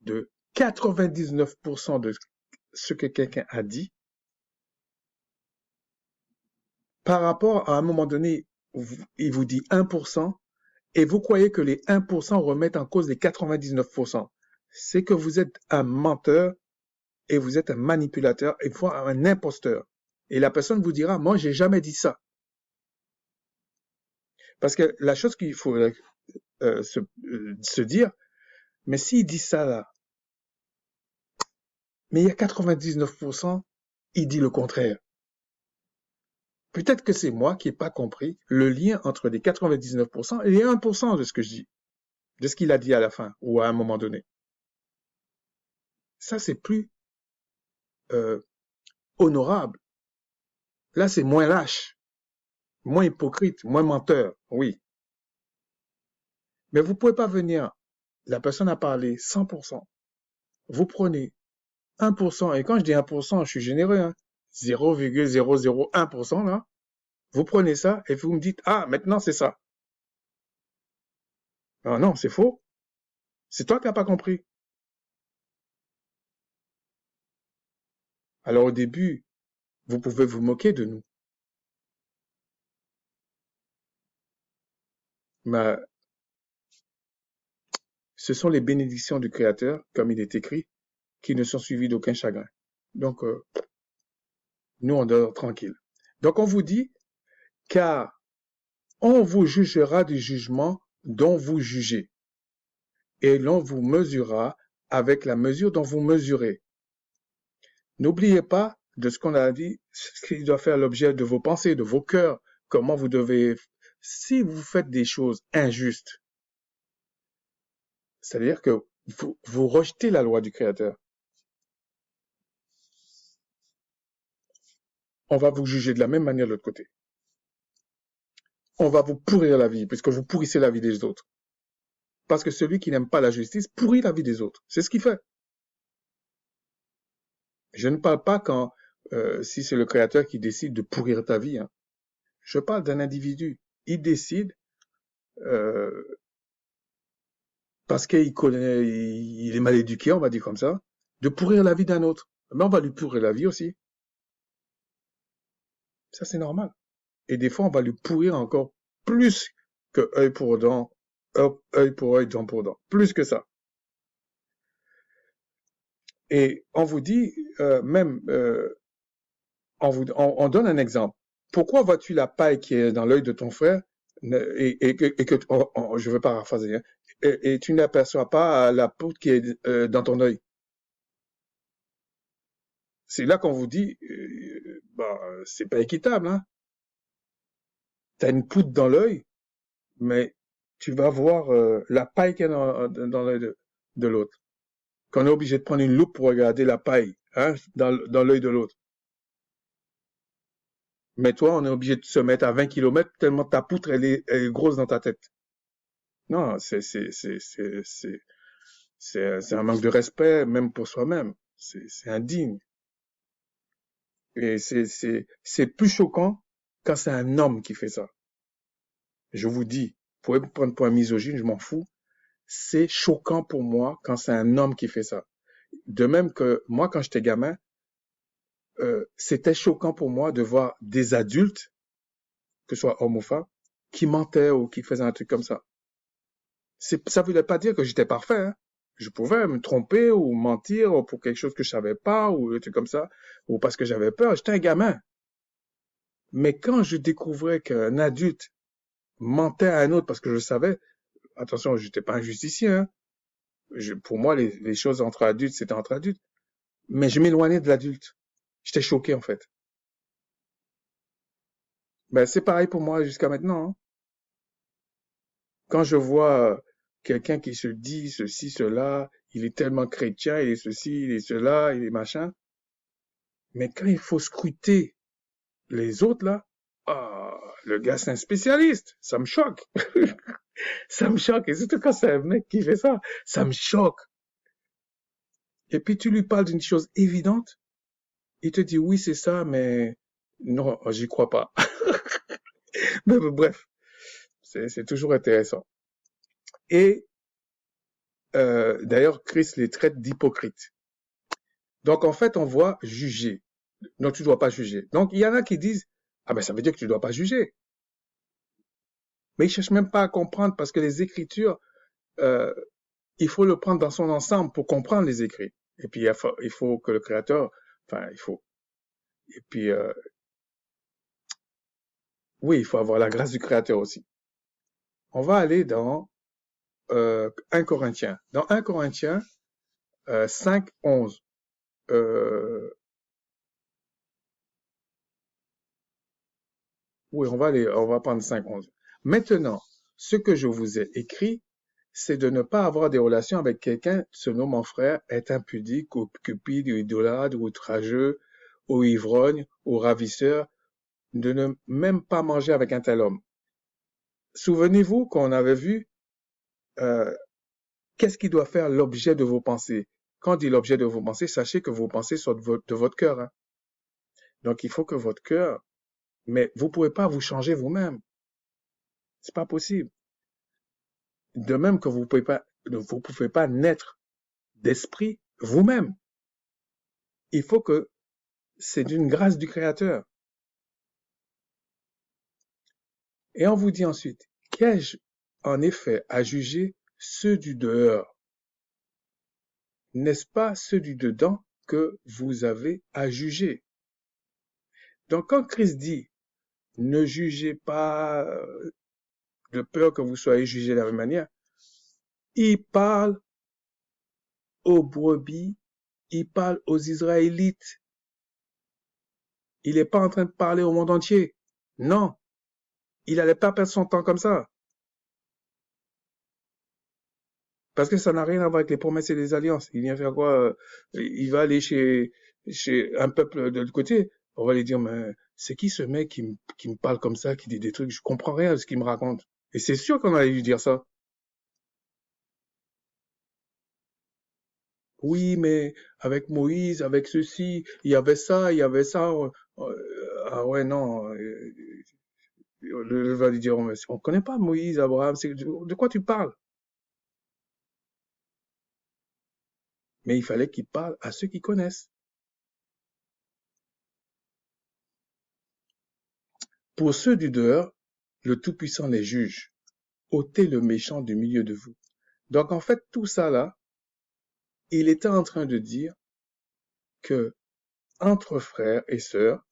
de 99% de ce que quelqu'un a dit par rapport à un moment donné, il vous dit 1% et vous croyez que les 1% remettent en cause les 99%. C'est que vous êtes un menteur et vous êtes un manipulateur et voire un imposteur. Et la personne vous dira, moi, j'ai jamais dit ça. Parce que la chose qu'il faut se dire, mais s'il dit ça là, mais il y a 99%, il dit le contraire. Peut-être que c'est moi qui n'ai pas compris le lien entre les 99% et les 1% de ce que je dis, de ce qu'il a dit à la fin ou à un moment donné. Ça, c'est plus euh, honorable. Là, c'est moins lâche, moins hypocrite, moins menteur, oui. Mais vous pouvez pas venir, la personne a parlé 100%, vous prenez 1%, et quand je dis 1%, je suis généreux, hein, 0,001% là, Vous prenez ça et vous me dites, ah, maintenant c'est ça. Ah non, c'est faux. C'est toi qui n'as pas compris. Alors au début, vous pouvez vous moquer de nous. Mais ce sont les bénédictions du Créateur, comme il est écrit, qui ne sont suivies d'aucun chagrin. Donc, nous, on dort tranquille. Donc, on vous dit, car on vous jugera du jugement dont vous jugez, et l'on vous mesurera avec la mesure dont vous mesurez. N'oubliez pas de ce qu'on a dit, ce qui doit faire l'objet de vos pensées, de vos cœurs, comment vous devez... Si vous faites des choses injustes, c'est-à-dire que vous rejetez la loi du Créateur, on va vous juger de la même manière de l'autre côté. On va vous pourrir la vie, puisque vous pourrissez la vie des autres. Parce que celui qui n'aime pas la justice pourrit la vie des autres. C'est ce qu'il fait. Je ne parle pas si c'est le Créateur qui décide de pourrir ta vie. Hein. Je parle d'un individu. Il décide, euh, parce qu'il connaît, il est mal éduqué, on va dire comme ça, de pourrir la vie d'un autre. Mais on va lui pourrir la vie aussi. Ça, c'est normal. Et des fois, on va lui pourrir encore plus que œil pour dent, œil pour œil, dent pour dent. Plus que ça. Et on vous dit, on donne un exemple. Pourquoi vois-tu la paille qui est dans l'œil de ton frère je veux paraphraser, hein, et tu n'aperçois pas la poutre qui est dans ton œil? C'est là qu'on vous dit, bah, c'est pas équitable, hein. T'as une poutre dans l'œil, mais tu vas voir la paille qui est dans l'œil de l'autre. Qu'on est obligé de prendre une loupe pour regarder la paille, hein, dans l'œil de l'autre. Mais toi, on est obligé de se mettre à 20 kilomètres tellement ta poutre, elle est grosse dans ta tête. Non, c'est un manque de respect, même pour soi-même. C'est indigne. Et c'est plus choquant quand c'est un homme qui fait ça. Je vous dis, vous pouvez me prendre pour un misogyne, je m'en fous. C'est choquant pour moi quand c'est un homme qui fait ça. De même que moi, quand j'étais gamin, c'était choquant pour moi de voir des adultes, que ce soit hommes ou femmes, qui mentaient ou qui faisaient un truc comme ça. Ça ne voulait pas dire que j'étais parfait. Hein. Je pouvais me tromper ou mentir pour quelque chose que je savais pas ou un truc comme ça, ou parce que j'avais peur. J'étais un gamin. Mais quand je découvrais qu'un adulte mentait à un autre parce que je savais, attention, je n'étais pas un justicier. Hein. Pour moi, les choses entre adultes, c'était entre adultes. Mais je m'éloignais de l'adulte. J'étais choqué en fait. Ben, c'est pareil pour moi jusqu'à maintenant. Hein. Quand je vois quelqu'un qui se dit ceci, cela, il est tellement chrétien, il est ceci, il est cela, il est machin. Mais quand il faut scruter les autres, là, ah, le gars, c'est un spécialiste. Ça me choque. Ça me choque. Et surtout quand c'est un mec qui fait ça, ça me choque. Et puis tu lui parles d'une chose évidente, il te dit oui, c'est ça, mais non, j'y crois pas. Mais bref, c'est toujours intéressant. Et d'ailleurs, Christ les traite d'hypocrites. Donc en fait, on voit juger. Non, tu dois pas juger. Donc il y en a qui disent, ah ben ça veut dire que tu dois pas juger. Mais ils cherchent même pas à comprendre parce que les Écritures, euh, il faut le prendre dans son ensemble pour comprendre les écrits. Et puis il faut que le Créateur, enfin il faut. Et puis oui, il faut avoir la grâce du Créateur aussi. On va aller dans 1 Corinthiens. Dans 1 Corinthiens 5, 11. Oui, on va prendre 5, 11. Maintenant, ce que je vous ai écrit, c'est de ne pas avoir des relations avec quelqu'un se nommant frère, est impudique, ou cupide, ou idolâtre, ou outrageux, ou ivrogne, ou ravisseur, de ne même pas manger avec un tel homme. Souvenez-vous qu'on avait vu euh, qu'est-ce qui doit faire l'objet de vos pensées. Quand on dit l'objet de vos pensées, sachez que vos pensées sont de votre cœur. Hein. Donc il faut que votre cœur Mais vous pouvez pas vous changer vous-même. C'est pas possible. De même que vous pouvez pas naître d'esprit vous-même. Il faut que c'est d'une grâce du Créateur. Et on vous dit ensuite, qu'ai-je en effet à juger ceux du dehors? N'est-ce pas ceux du dedans que vous avez à juger? Donc quand Christ dit, ne jugez pas de peur que vous soyez jugés de la même manière, il parle aux brebis, il parle aux Israélites. Il n'est pas en train de parler au monde entier. Non, il n'allait pas perdre son temps comme ça. Parce que ça n'a rien à voir avec les promesses et les alliances. Il vient faire quoi? Il va aller chez un peuple de l'autre côté. On va lui dire, mais c'est qui ce mec qui me parle comme ça, qui dit des trucs, je comprends rien de ce qu'il me raconte. Et c'est sûr qu'on allait lui dire ça. Oui, mais avec Moïse, avec ceci, il y avait ça, il y avait ça. Ah ouais, non. Le va lui dire, mais on connaît pas Moïse, Abraham, de quoi tu parles? Mais il fallait qu'il parle à ceux qui connaissent. Pour ceux du dehors, le Tout-Puissant les juge. Ôtez le méchant du milieu de vous. Donc en fait, tout ça là, il était en train de dire que entre frères et sœurs,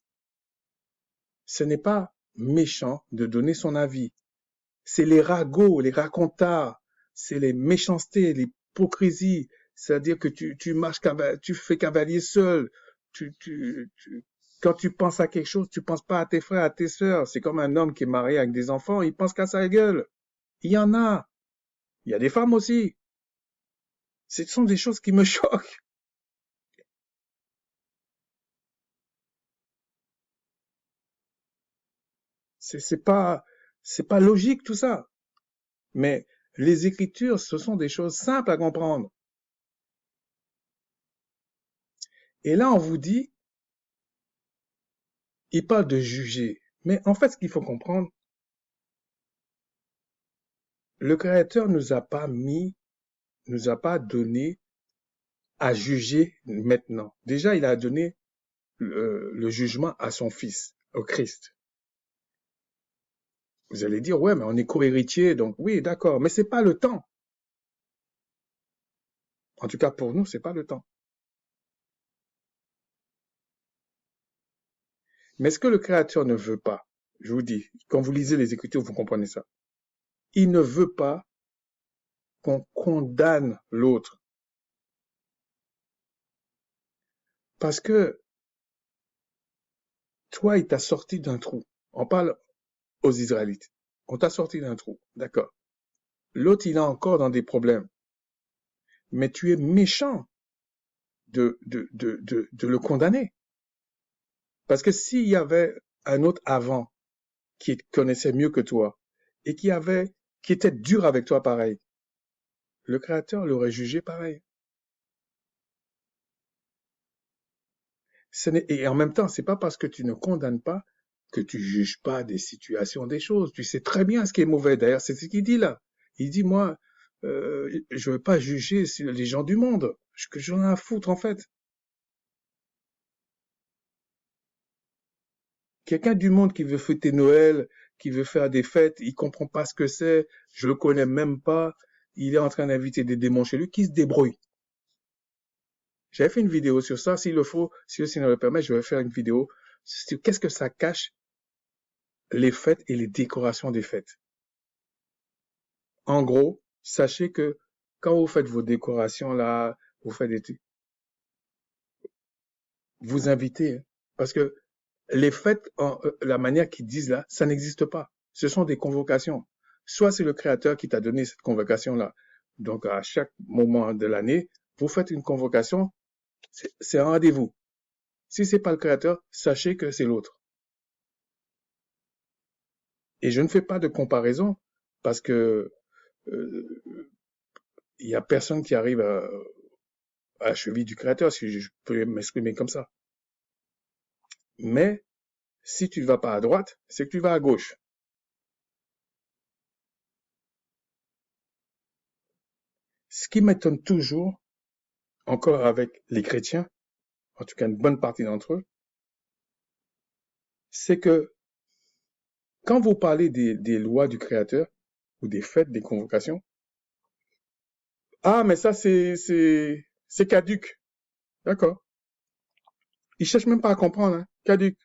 ce n'est pas méchant de donner son avis. C'est les ragots, les racontars, c'est les méchancetés, l'hypocrisie. C'est-à-dire que tu marches, tu fais cavalier seul. Tu, tu, tu, quand tu penses à quelque chose, tu penses pas à tes frères, à tes sœurs. C'est comme un homme qui est marié avec des enfants, il pense qu'à sa gueule. Il y en a. Il y a des femmes aussi. Ce sont des choses qui me choquent. C'est pas, c'est pas logique tout ça. Mais les Écritures, ce sont des choses simples à comprendre. Et là, on vous dit, il parle de juger. Mais en fait, ce qu'il faut comprendre, le Créateur nous a pas donné à juger maintenant. Déjà, il a donné le jugement à son Fils, au Christ. Vous allez dire, ouais, mais on est co-héritier, donc oui, d'accord, mais c'est pas le temps. En tout cas, pour nous, c'est pas le temps. Mais ce que le Créateur ne veut pas, je vous dis, quand vous lisez les Écritures, vous comprenez ça. Il ne veut pas qu'on condamne l'autre. Parce que toi, il t'a sorti d'un trou. On parle aux Israélites. On t'a sorti d'un trou. D'accord. L'autre, il est encore dans des problèmes. Mais tu es méchant de le condamner. Parce que s'il y avait un autre avant qui te connaissait mieux que toi et qui était dur avec toi pareil, le Créateur l'aurait jugé pareil. Et en même temps, c'est pas parce que tu ne condamnes pas que tu juges pas des situations, des choses. Tu sais très bien ce qui est mauvais. D'ailleurs, c'est ce qu'il dit là. Il dit, moi, je veux pas juger les gens du monde. Que j'en ai à foutre, en fait. Quelqu'un du monde qui veut fêter Noël, qui veut faire des fêtes, il comprend pas ce que c'est, je le connais même pas, il est en train d'inviter des démons chez lui, qui se débrouille. J'avais fait une vidéo sur ça, s'il le faut, si le Seigneur le permet, je vais faire une vidéo sur qu'est-ce que ça cache, les fêtes et les décorations des fêtes. En gros, sachez que quand vous faites vos décorations là, vous faites des trucs, vous invitez, hein, parce que les fêtes, la manière qu'ils disent là, ça n'existe pas. Ce sont des convocations. Soit c'est le Créateur qui t'a donné cette convocation-là. Donc, à chaque moment de l'année, vous faites une convocation, c'est un rendez-vous. Si c'est pas le Créateur, sachez que c'est l'autre. Et je ne fais pas de comparaison parce que euh, il y a personne qui arrive à la cheville du Créateur, si je peux m'exprimer comme ça. Mais Si tu ne vas pas à droite, c'est que tu vas à gauche. Ce qui m'étonne toujours, encore avec les chrétiens, en tout cas une bonne partie d'entre eux, c'est que quand vous parlez des lois du Créateur, ou des fêtes, des convocations, ah, mais ça, c'est caduc. D'accord. Ils cherchent même pas à comprendre, hein. Caduc.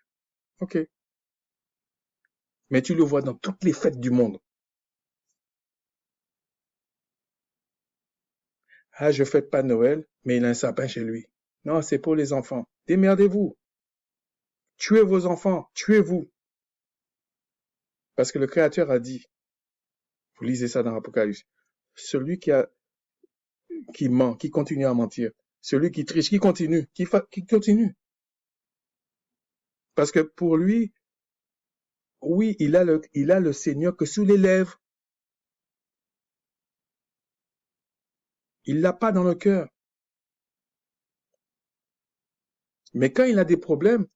OK. Mais tu le vois dans toutes les fêtes du monde. Ah, je fête pas Noël, mais il a un sapin chez lui. Non, c'est pour les enfants. Démerdez-vous. Tuez vos enfants. Tuez-vous. Parce que le Créateur a dit, vous lisez ça dans l'Apocalypse, celui qui ment, qui continue à mentir, celui qui triche, qui continue. Parce que pour lui, oui, il a le Seigneur que sous les lèvres. Il l'a pas dans le cœur. Mais quand il a des problèmes,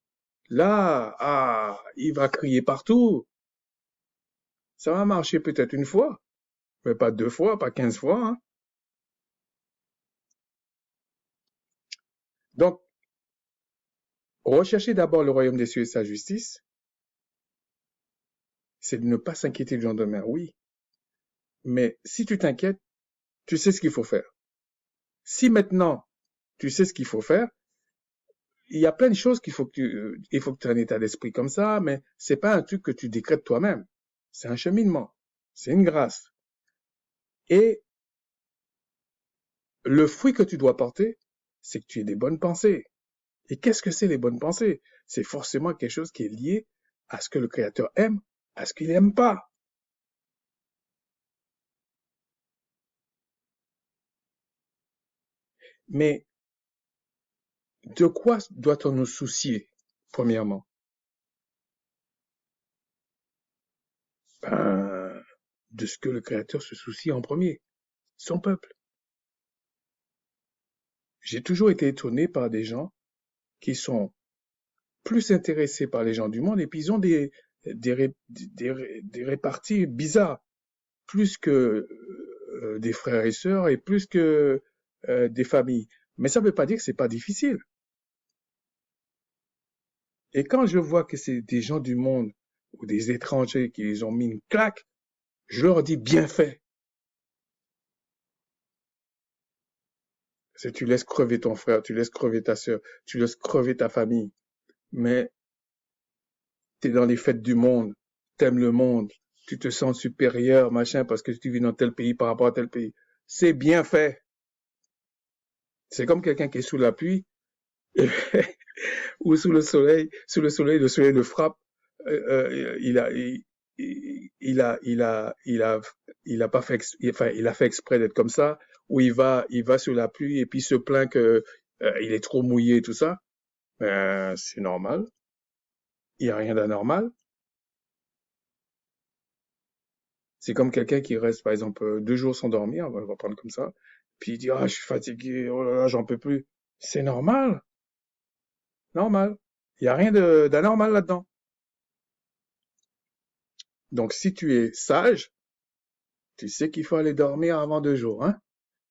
là, ah, il va crier partout. Ça va marcher peut-être une fois, mais pas deux fois, pas 15 fois, hein. Donc, rechercher d'abord le royaume des cieux et sa justice, c'est de ne pas s'inquiéter du lendemain, oui. Mais si tu t'inquiètes, tu sais ce qu'il faut faire. Si maintenant, tu sais ce qu'il faut faire, il y a plein de choses il faut que tu aies un état d'esprit comme ça, mais c'est pas un truc que tu décrètes toi-même. C'est un cheminement. C'est une grâce. Et le fruit que tu dois porter, c'est que tu aies des bonnes pensées. Et qu'est-ce que c'est les bonnes pensées? C'est forcément quelque chose qui est lié à ce que le Créateur aime, à ce qu'il n'aime pas. Mais de quoi doit-on nous soucier, premièrement? Ben, de ce que le Créateur se soucie en premier, son peuple. J'ai toujours été étonné par des gens qui sont plus intéressés par les gens du monde et puis ils ont des réparties bizarres, plus que des frères et sœurs et plus que des familles. Mais ça ne veut pas dire que c'est pas difficile. Et quand je vois que c'est des gens du monde ou des étrangers qui les ont mis une claque, je leur dis bien fait. C'est tu laisses crever ton frère, tu laisses crever ta sœur, tu laisses crever ta famille. Mais t'es dans les fêtes du monde, t'aimes le monde, tu te sens supérieur, machin, parce que tu vis dans tel pays par rapport à tel pays. C'est bien fait. C'est comme quelqu'un qui est sous la pluie ou le soleil le frappe. Il a, il a pas fait, enfin, il a fait exprès d'être comme ça, ou il va sous la pluie et puis il se plaint que il est trop mouillé et tout ça. C'est normal. Il y a rien d'anormal. C'est comme quelqu'un qui reste, par exemple, 2 jours sans dormir, on va prendre comme ça, puis il dit, ah, je suis fatigué, oh là là, j'en peux plus. C'est normal, normal. Il y a rien d'anormal là-dedans. Donc, si tu es sage, tu sais qu'il faut aller dormir avant 2 jours, hein.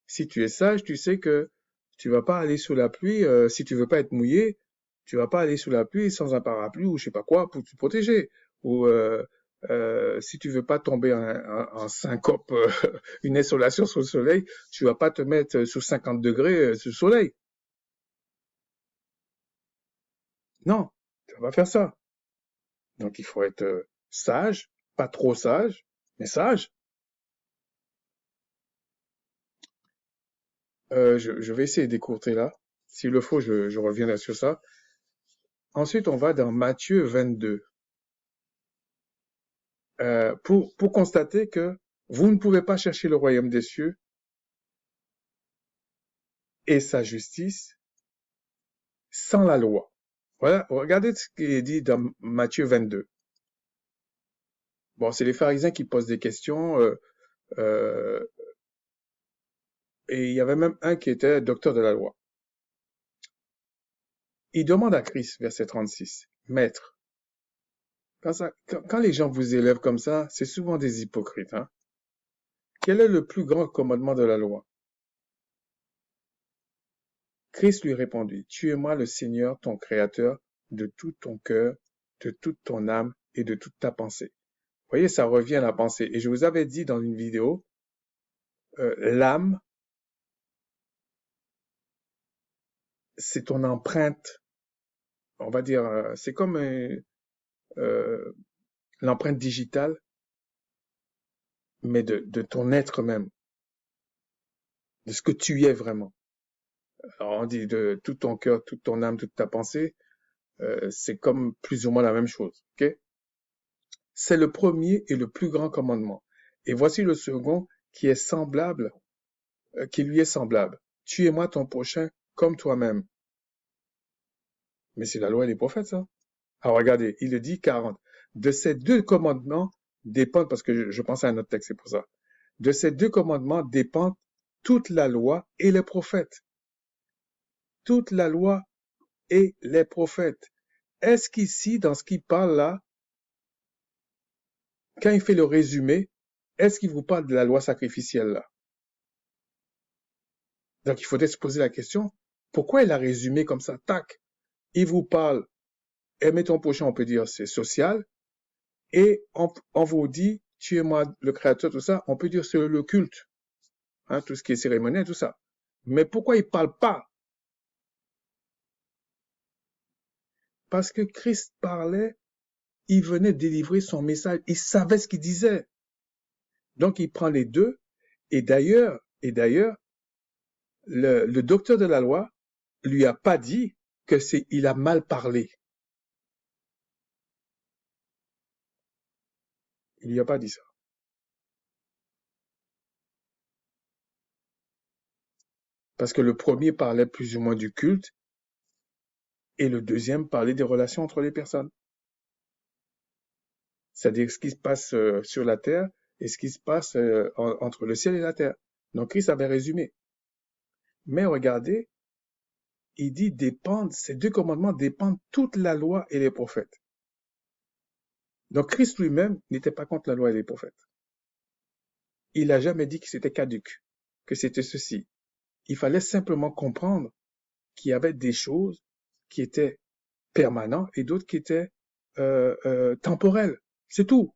Si tu es sage, tu sais que tu vas pas aller sous la pluie, si tu veux pas être mouillé, tu vas pas aller sous la pluie sans un parapluie ou je sais pas quoi pour te protéger. Ou si tu veux pas tomber en syncope, une insolation sous le soleil, tu vas pas te mettre sous 50 degrés sous le soleil. Non, tu vas pas faire ça. Donc il faut être sage, pas trop sage, mais sage. Je vais essayer d'écourter là. S'il le faut, je reviendrai sur ça. Ensuite, on va dans Matthieu 22. Pour constater que vous ne pouvez pas chercher le royaume des cieux et sa justice sans la loi. Voilà, regardez ce qui est dit dans Matthieu 22. Bon, c'est les pharisiens qui posent des questions, euh, et il y avait même un qui était docteur de la loi. Il demande à Christ, verset 36, Maître, Quand les gens vous élèvent comme ça, c'est souvent des hypocrites, hein. Quel est le plus grand commandement de la loi? Christ lui répondit, tu aimeras le Seigneur, ton Créateur, de tout ton cœur, de toute ton âme et de toute ta pensée. Vous voyez, ça revient à la pensée. Et je vous avais dit dans une vidéo, l'âme, c'est ton empreinte. On va dire, c'est comme euh, l'empreinte digitale, mais de ton être même, de ce que tu es vraiment. Alors on dit de tout ton cœur, toute ton âme, toute ta pensée, c'est comme plus ou moins la même chose. Ok? C'est le premier et le plus grand commandement. Et voici le second qui est semblable, qui lui est semblable. Tu aimeras ton prochain comme toi-même. Mais c'est la loi et les prophètes, ça. Alors regardez, il le dit 40. De ces deux commandements dépendent, parce que je pense à un autre texte, c'est pour ça. De ces deux commandements dépendent toute la loi et les prophètes. Toute la loi et les prophètes. Est-ce qu'ici, dans ce qu'il parle là, quand il fait le résumé, est-ce qu'il vous parle de la loi sacrificielle là? Donc il faudrait se poser la question, pourquoi il a résumé comme ça? Tac, il vous parle, aimer ton prochain, on peut dire c'est social, et on vous dit, tu es moi le créateur, tout ça, on peut dire c'est le culte, hein, tout ce qui est cérémoniel, tout ça. Mais pourquoi il parle pas? Parce que Christ parlait, il venait délivrer son message, il savait ce qu'il disait. Donc il prend les deux, et d'ailleurs, le docteur de la loi lui a pas dit que il a mal parlé. Il lui a pas dit ça. Parce que le premier parlait plus ou moins du culte et le deuxième parlait des relations entre les personnes. C'est-à-dire ce qui se passe sur la terre et ce qui se passe entre le ciel et la terre. Donc Christ avait résumé. Mais regardez, il dit dépendent, ces deux commandements dépendent toute la loi et les prophètes. Donc Christ lui-même n'était pas contre la loi et les prophètes. Il n'a jamais dit que c'était caduque, que c'était ceci. Il fallait simplement comprendre qu'il y avait des choses qui étaient permanentes et d'autres qui étaient temporelles. C'est tout.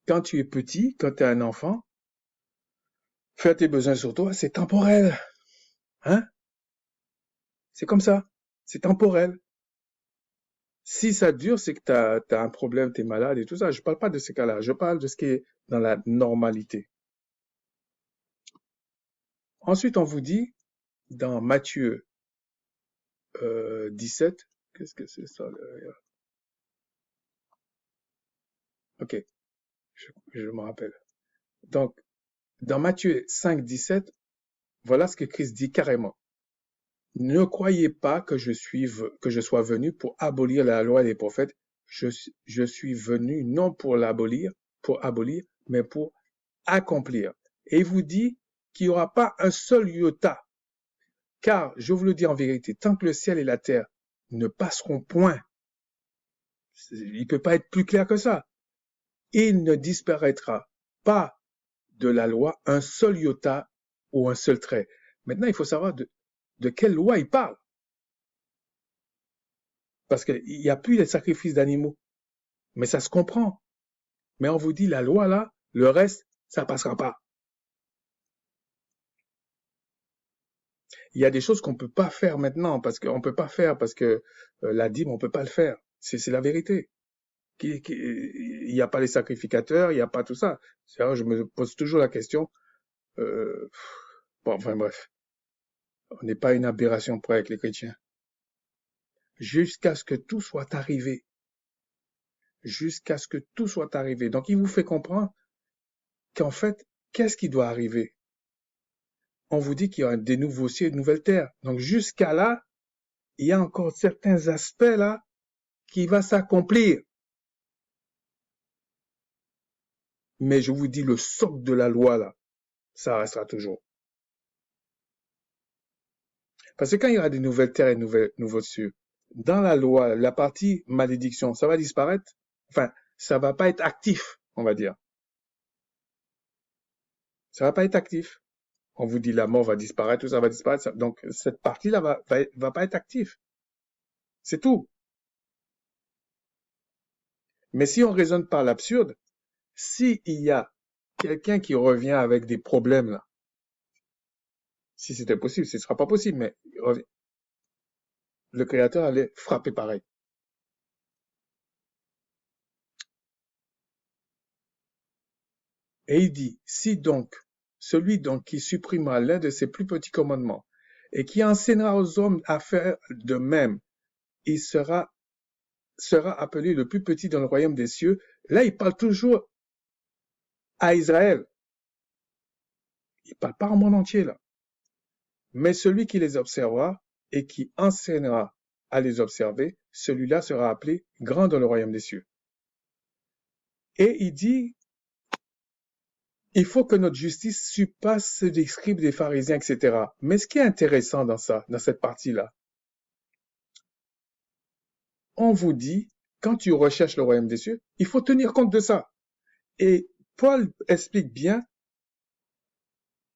Quand tu es petit, quand tu es un enfant, faire tes besoins sur toi, c'est temporel. Hein? C'est comme ça. C'est temporel. Si ça dure, c'est que tu as un problème, tu es malade et tout ça. Je parle pas de ces cas-là. Je parle de ce qui est dans la normalité. Ensuite, on vous dit, dans Matthieu 17, qu'est-ce que c'est ça? Ok, je me rappelle. Donc, dans Matthieu 5, 17, voilà ce que Christ dit carrément. Ne croyez pas que je sois venu pour abolir la loi des prophètes. Je suis venu non pour abolir, mais pour accomplir. Et il vous dit qu'il n'y aura pas un seul iota. Car, je vous le dis en vérité, tant que le ciel et la terre ne passeront point, il ne peut pas être plus clair que ça, il ne disparaîtra pas de la loi un seul iota ou un seul trait. Maintenant, il faut savoir de quelle loi il parle. Parce qu'il n'y a plus de sacrifices d'animaux. Mais ça se comprend. Mais on vous dit, la loi là, le reste, ça passera pas. Il y a des choses qu'on peut pas faire maintenant, parce qu'on peut pas faire, parce que la dîme, on peut pas le faire. C'est la vérité. Il n'y a pas les sacrificateurs, il n'y a pas tout ça. Je me pose toujours la question. Euh, bon, enfin bref, on n'est pas une aberration pour avec les chrétiens. Jusqu'à ce que tout soit arrivé. Jusqu'à ce que tout soit arrivé. Donc il vous fait comprendre qu'en fait, qu'est-ce qui doit arriver? On vous dit qu'il y a des nouveaux cieux et de nouvelles terres. Donc jusqu'à là, il y a encore certains aspects là qui va s'accomplir. Mais je vous dis, le socle de la loi là, ça restera toujours. Parce que quand il y aura des nouvelles terres et de nouveaux cieux, Dans la loi, la partie malédiction, ça va disparaître. Enfin, ça va pas être actif, on va dire. Ça va pas être actif. On vous dit la mort va disparaître, tout ça va disparaître. Donc, cette partie-là va pas être active. C'est tout. Mais si on raisonne par l'absurde, s'il y a quelqu'un qui revient avec des problèmes, là, si c'était possible, ce ne sera pas possible, mais le Créateur allait frapper pareil. Et il dit, si donc, celui donc qui supprimera l'un de ses plus petits commandements et qui enseignera aux hommes à faire de même, il sera appelé le plus petit dans le royaume des cieux. Là, il parle toujours à Israël. Il ne parle pas au monde entier, là. Mais celui qui les observera et qui enseignera à les observer, celui-là sera appelé grand dans le royaume des cieux. Et il dit, il faut que notre justice surpasse ceux des scribes, des pharisiens, etc. Mais ce qui est intéressant dans ça, dans cette partie-là, on vous dit, quand tu recherches le royaume des cieux, il faut tenir compte de ça. Et Paul explique bien,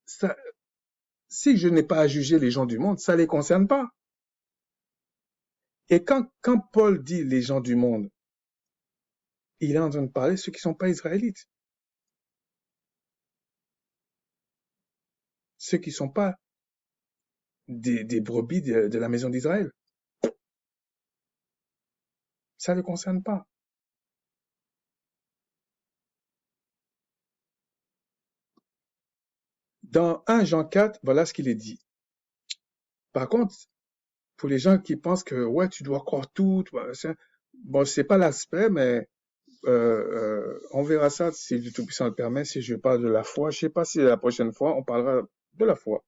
ça, si je n'ai pas à juger les gens du monde, ça ne les concerne pas. Et quand Paul dit les gens du monde, il est en train de parler de ceux qui ne sont pas israélites. Ceux qui ne sont pas des brebis de la maison d'Israël. Ça ne les concerne pas. Dans 1 Jean 4, voilà ce qu'il est dit. Par contre, pour les gens qui pensent que ouais, tu dois croire tout, bon, c'est pas l'aspect, mais on verra ça si le Tout-Puissant le permet, si je parle de la foi. Je sais pas si la prochaine fois, on parlera de la foi.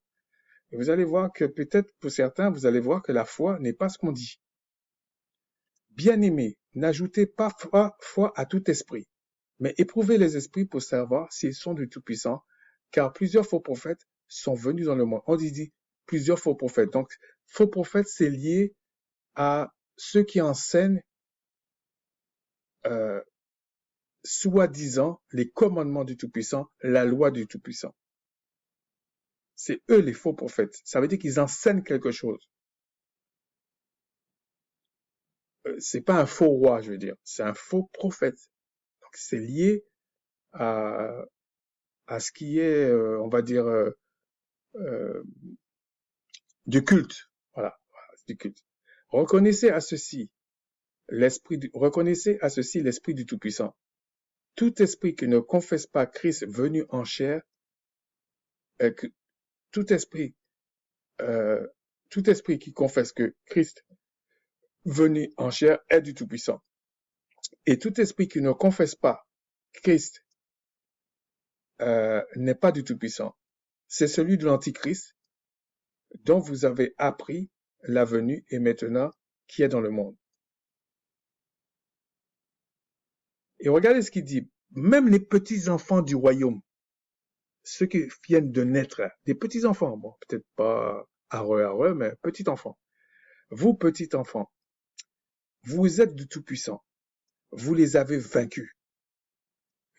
Et vous allez voir que peut-être pour certains, vous allez voir que la foi n'est pas ce qu'on dit. Bien-aimés, n'ajoutez pas foi à tout esprit, mais éprouvez les esprits pour savoir s'ils sont du Tout-Puissant, car plusieurs faux prophètes sont venus dans le monde. On dit plusieurs faux prophètes. Donc, faux prophètes, c'est lié à ceux qui enseignent euh, soi-disant les commandements du Tout-Puissant, la loi du Tout-Puissant. C'est eux les faux prophètes. Ça veut dire qu'ils enseignent quelque chose. C'est pas un faux roi, je veux dire. C'est un faux prophète. Donc c'est lié à, à ce qui est, on va dire, euh, du culte. Voilà, du culte. Reconnaissez à ceci l'esprit du Tout-Puissant. Tout esprit qui ne confesse pas Christ venu en chair, que, tout esprit, euh, tout esprit qui confesse que Christ venu en chair est du Tout-Puissant. Et tout esprit qui ne confesse pas Christ n'est pas du Tout-Puissant. C'est celui de l'Antichrist dont vous avez appris la venue et maintenant qui est dans le monde. Et regardez ce qu'il dit. Même les petits-enfants du royaume, ceux qui viennent de naître, des petits-enfants, bon, peut-être pas areux, mais petits-enfants. Vous, petits-enfants, vous êtes du Tout-Puissant. Vous les avez vaincus.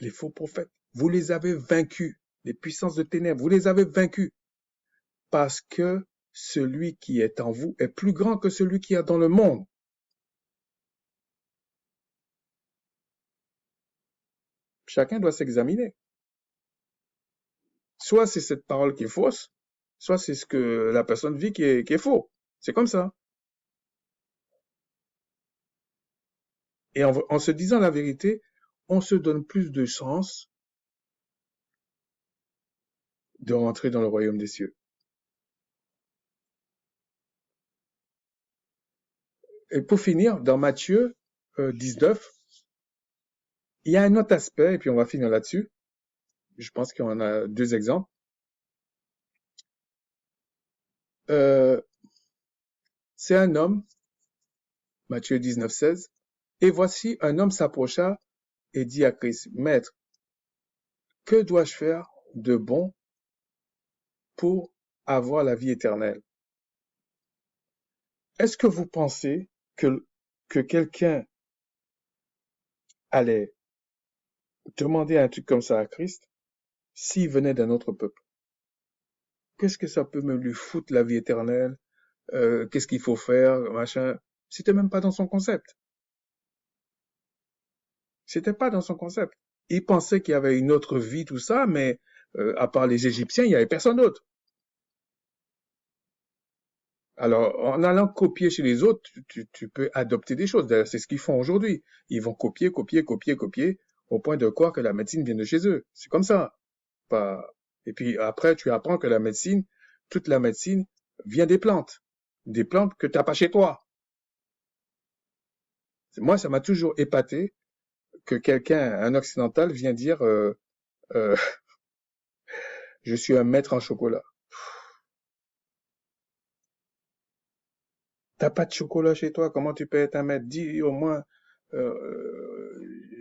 Les faux prophètes, vous les avez vaincus. Les puissances de ténèbres, vous les avez vaincus. Parce que celui qui est en vous est plus grand que celui qui est dans le monde. Chacun doit s'examiner. Soit c'est cette parole qui est fausse, soit c'est ce que la personne vit qui est faux. C'est comme ça. Et en se disant la vérité, on se donne plus de chance de rentrer dans le royaume des cieux. Et pour finir, dans Matthieu 19, il y a un autre aspect, et puis on va finir là-dessus. Je pense qu'il y en a deux exemples. C'est un homme, Matthieu 19, 16, et voici un homme s'approcha et dit à Christ, Maître, que dois-je faire de bon pour avoir la vie éternelle? Est-ce que vous pensez que, que quelqu'un allait demander un truc comme ça à Christ s'il venait d'un autre peuple. Qu'est-ce que ça peut me lui foutre la vie éternelle? Qu'est-ce qu'il faut faire, machin? C'était même pas dans son concept. C'était pas dans son concept. Il pensait qu'il y avait une autre vie, tout ça, mais à part les Égyptiens, il y avait personne d'autre. Alors, en allant copier chez les autres, tu peux adopter des choses. D'ailleurs, c'est ce qu'ils font aujourd'hui. Ils vont copier, copier, copier, copier, au point de croire que la médecine vient de chez eux. C'est comme ça. Pas... Et puis après, tu apprends que la médecine, toute la médecine vient des plantes. Des plantes que tu n'as pas chez toi. Moi, ça m'a toujours épaté que quelqu'un, un occidental, vient dire euh, je suis un maître en chocolat. T'as pas de chocolat chez toi, comment tu peux être un maître? Dis au moins,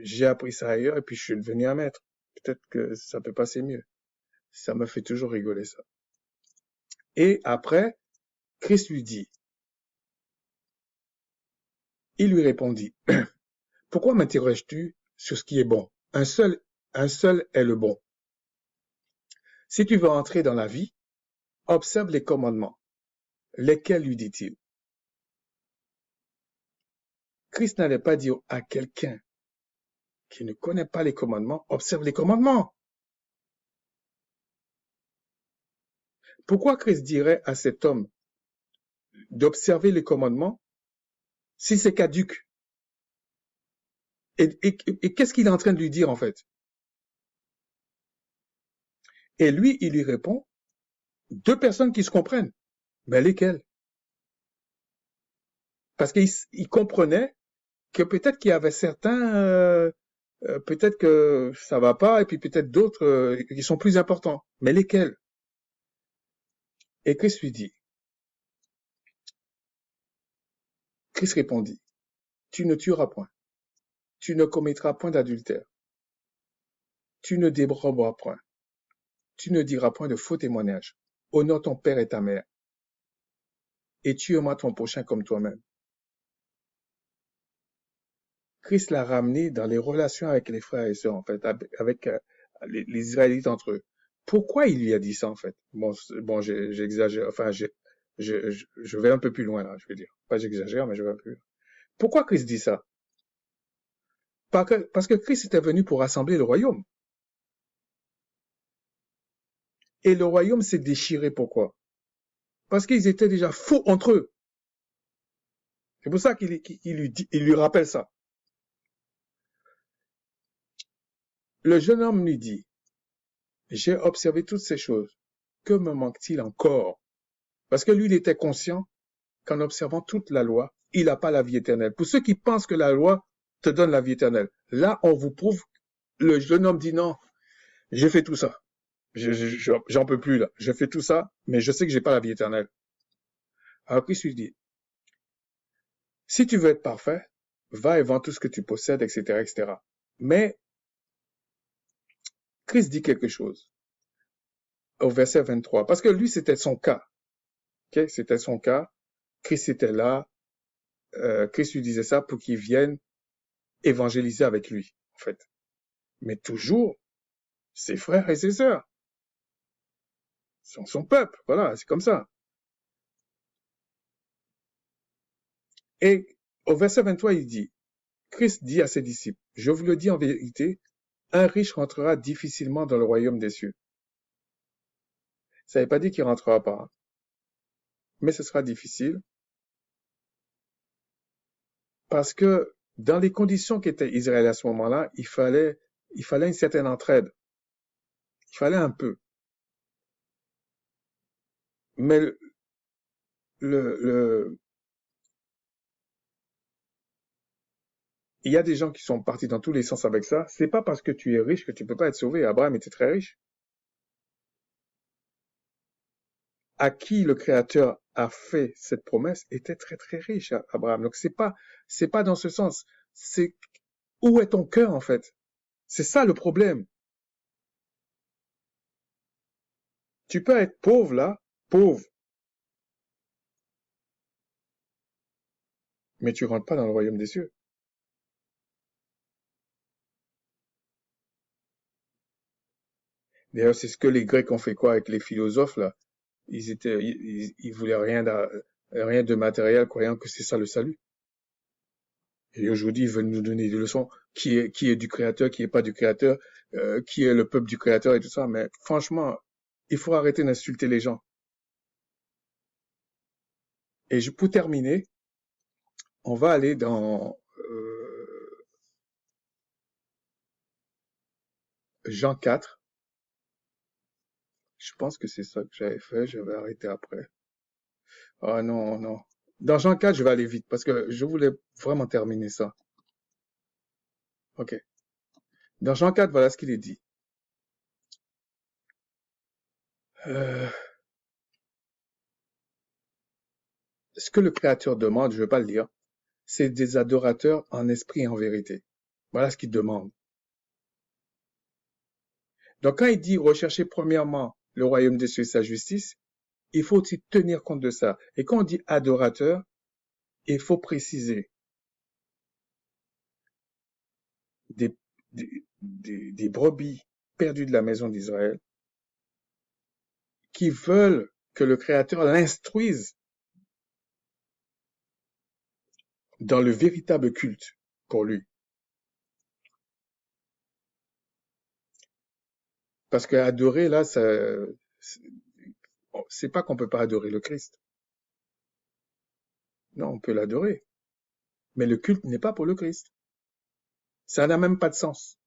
j'ai appris ça ailleurs et puis je suis devenu un maître. Peut-être que ça peut passer mieux. Ça me fait toujours rigoler ça. Et après, Christ lui dit, il lui répondit, pourquoi m'interroges-tu sur ce qui est bon? Un seul est le bon. Si tu veux entrer dans la vie, observe les commandements. Lesquels lui dit-il? Christ n'allait pas dire à quelqu'un qui ne connaît pas les commandements, observe les commandements. Pourquoi Christ dirait à cet homme d'observer les commandements si c'est caduque? Et qu'est-ce qu'il est en train de lui dire en fait? Et lui, il lui répond, deux personnes qui se comprennent. Mais lesquelles? Parce qu'il comprenait que peut-être qu'il y avait certains, peut-être que ça va pas, et puis peut-être d'autres qui sont plus importants. Mais lesquels? Et Christ lui dit, Christ répondit, tu ne tueras point, tu ne commettras point d'adultère, tu ne déroberas point, tu ne diras point de faux témoignages, honore ton père et ta mère, et tu aimeras ton prochain comme toi-même. Christ l'a ramené dans les relations avec les frères et sœurs, en fait, avec les Israélites entre eux. Pourquoi il lui a dit ça, en fait? Bon, j'exagère, enfin, je vais un peu plus loin, là, je veux dire. Pas j'exagère, mais je vais un peu plus loin. Pourquoi Christ dit ça? Parce que Christ était venu pour rassembler le royaume. Et le royaume s'est déchiré, pourquoi? Parce qu'ils étaient déjà faux entre eux. C'est pour ça il lui rappelle ça. Le jeune homme lui dit, j'ai observé toutes ces choses. Que me manque-t-il encore? Parce que lui, il était conscient qu'en observant toute la loi, il n'a pas la vie éternelle. Pour ceux qui pensent que la loi te donne la vie éternelle, là, on vous prouve, le jeune homme dit non, j'ai fait tout ça. J'en peux plus là. Je fais tout ça, mais je sais que j'ai pas la vie éternelle. Alors Christ lui dit, si tu veux être parfait, va et vends tout ce que tu possèdes, etc., etc. Mais Christ dit quelque chose au verset 23, parce que lui, c'était son cas. Okay? C'était son cas. Christ était là. Christ lui disait ça pour qu'il vienne évangéliser avec lui, en fait. Mais toujours, ses frères et ses sœurs, son peuple, voilà, c'est comme ça. Et au verset 23, il dit, Christ dit à ses disciples, je vous le dis en vérité, un riche rentrera difficilement dans le royaume des cieux. Ça ne veut pas dire qu'il rentrera pas, hein, mais ce sera difficile parce que dans les conditions qu'était Israël à ce moment-là, il fallait une certaine entraide. Il fallait un peu. Mais le, il y a des gens qui sont partis dans tous les sens avec ça. C'est pas parce que tu es riche que tu peux pas être sauvé. Abraham était très riche. À qui le Créateur a fait cette promesse était très très riche, Abraham. Donc c'est pas dans ce sens. C'est où est ton cœur en fait? C'est ça le problème. Tu peux être pauvre là, pauvre, mais tu rentres pas dans le royaume des cieux. D'ailleurs, c'est ce que les Grecs ont fait quoi avec les philosophes, là? Ils voulaient rien de matériel, croyant que c'est ça le salut. Et aujourd'hui, ils veulent nous donner des leçons. Qui est du créateur, qui est pas du créateur, qui est le peuple du créateur et tout ça. Mais franchement, il faut arrêter d'insulter les gens. Et pour terminer, on va aller dans Jean 4. Je pense que c'est ça que j'avais fait. Je vais arrêter après. Ah non, non. Dans Jean 4, je vais aller vite parce que je voulais vraiment terminer ça. OK. Dans Jean 4, voilà ce qu'il est dit. Euh, Ce que le Créateur demande, je ne vais pas le lire, c'est des adorateurs en esprit et en vérité. Voilà ce qu'il demande. Donc quand il dit rechercher premièrement le royaume des cieux et sa justice, il faut aussi tenir compte de ça. Et quand on dit adorateur, il faut préciser des, des brebis perdues de la maison d'Israël qui veulent que le Créateur l'instruise dans le véritable culte pour lui. Parce que adorer, là, c'est pas qu'on peut pas adorer le Christ. Non, on peut l'adorer. Mais le culte n'est pas pour le Christ. Ça n'a même pas de sens.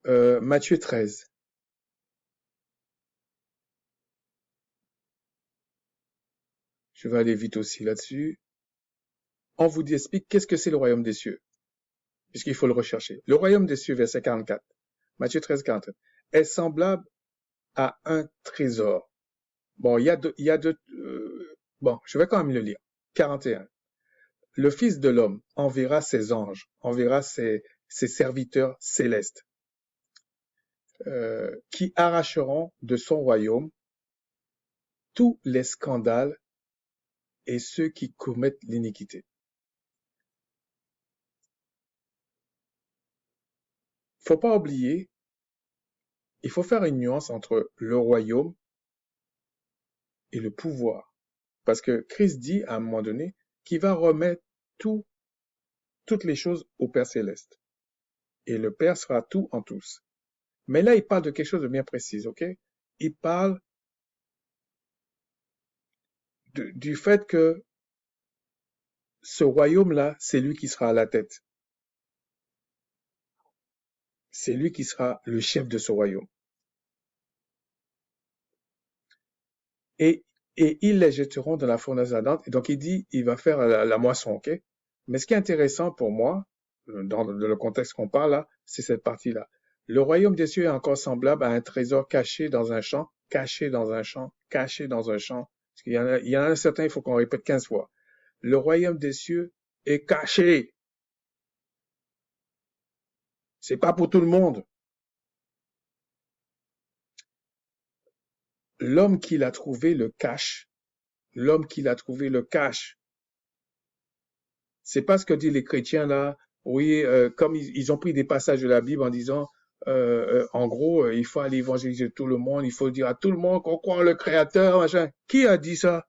Matthieu 13. Je vais aller vite aussi là-dessus. On vous explique qu'est-ce que c'est le royaume des cieux, puisqu'il faut le rechercher. Le royaume des cieux, verset 44. Matthieu 13, 44. Est semblable à un trésor. Bon, bon, je vais quand même le lire. 41. Le Fils de l'homme enverra ses anges, enverra ses serviteurs célestes, qui arracheront de son royaume tous les scandales et ceux qui commettent l'iniquité. Faut pas oublier, il faut faire une nuance entre le royaume et le pouvoir. Parce que Christ dit à un moment donné qu'il va remettre tout, toutes les choses au Père céleste. Et le Père sera tout en tous. Mais là, il parle de quelque chose de bien précis, ok? Il parle du fait que ce royaume-là, c'est lui qui sera à la tête. C'est lui qui sera le chef de ce royaume. Et, et ils les jetteront dans la fournaise ardente. Et donc, il dit, il va faire la moisson, ok? Mais ce qui est intéressant pour moi, dans le contexte qu'on parle là, c'est cette partie-là. Le royaume des cieux est encore semblable à un trésor caché dans un champ, caché dans un champ, caché dans un champ. Parce qu'il y en a un certain, il faut qu'on répète 15 fois. Le royaume des cieux est caché. C'est pas pour tout le monde. L'homme qui l'a trouvé le cache. L'homme qui l'a trouvé le cache. C'est pas ce que disent les chrétiens là. Oui, comme ils ont pris des passages de la Bible en disant, en gros, il faut aller évangéliser tout le monde, il faut dire à tout le monde qu'on croit en le Créateur, machin. Qui a dit ça?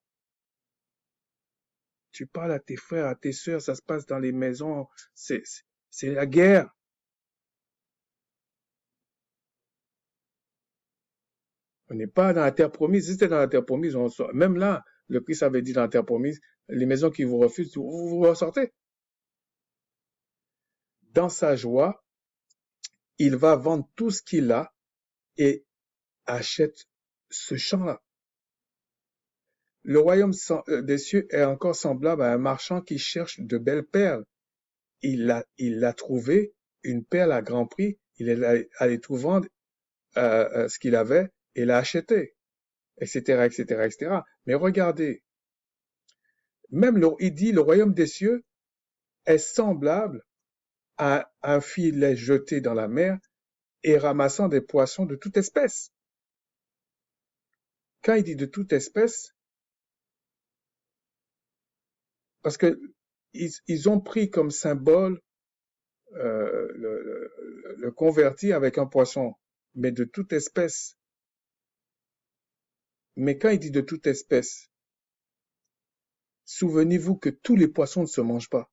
Tu parles à tes frères, à tes sœurs, ça se passe dans les maisons, c'est la guerre. On n'est pas dans la terre promise. Si c'était dans la terre promise, même là, le Christ avait dit dans la terre promise, les maisons qui vous refusent, vous ressortez. Dans sa joie, il va vendre tout ce qu'il a et achète ce champ-là. Le royaume des cieux est encore semblable à un marchand qui cherche de belles perles. Il a trouvé une perle à grand prix, il est allé tout vendre ce qu'il avait et l'a acheté, etc., etc., etc. Mais regardez, il dit le royaume des cieux est semblable à un filet jeté dans la mer et ramassant des poissons de toute espèce. quand il dit de toute espèce, parce que ils ont pris comme symbole le converti avec un poisson, mais de toute espèce. Mais quand il dit de toute espèce, souvenez-vous que tous les poissons ne se mangent pas.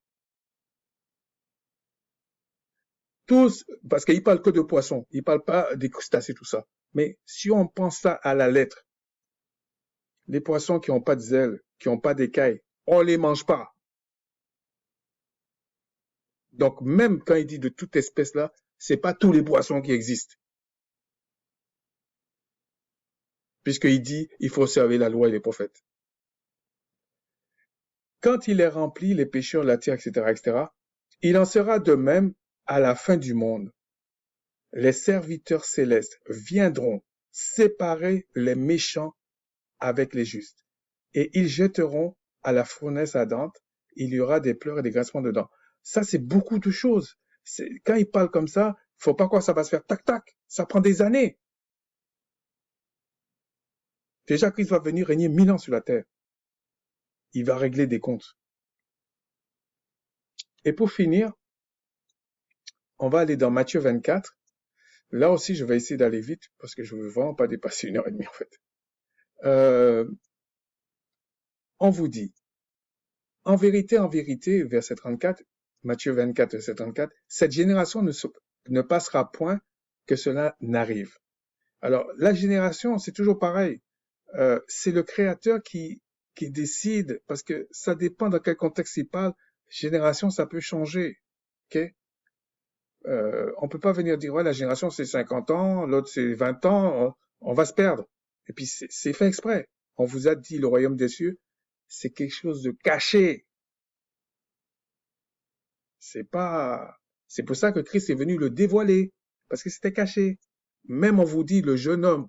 Tous, parce qu'il parle que de poissons, il parle pas des crustacés, tout ça. Mais si on pense ça à la lettre, les poissons qui n'ont pas de zèle, qui n'ont pas d'écailles, on les mange pas. Donc même quand il dit de toute espèce là, c'est pas tous les poissons qui existent, puisqu'il dit il faut observer la loi et les prophètes. Quand il est rempli, les pécheurs, la terre, etc., etc., il en sera de même à la fin du monde. Les serviteurs célestes viendront séparer les méchants avec les justes, et ils jetteront à la fournaise ardente. Il y aura des pleurs et des grincements dedans. Ça, c'est beaucoup de choses. Quand il parle comme ça, faut pas croire que ça va se faire tac tac. Ça prend des années. Déjà, Christ va venir régner 1000 ans sur la terre. Il va régler des comptes. Et pour finir, on va aller dans Matthieu 24. Là aussi, je vais essayer d'aller vite parce que je ne veux vraiment pas dépasser 1 heure et demie en fait. Euh, on vous dit, en vérité, verset 34, Matthieu 24, verset 34, cette génération ne passera point que cela n'arrive. Alors, la génération, c'est toujours pareil. C'est le Créateur qui décide, parce que ça dépend dans quel contexte il parle. Génération, ça peut changer. Ok? On peut pas venir dire, ouais, la génération, c'est 50 ans, l'autre, c'est 20 ans, on va se perdre. Et puis, c'est fait exprès. On vous a dit, le royaume des cieux, c'est quelque chose de caché. C'est pour ça que Christ est venu le dévoiler, parce que c'était caché. Même on vous dit, le jeune homme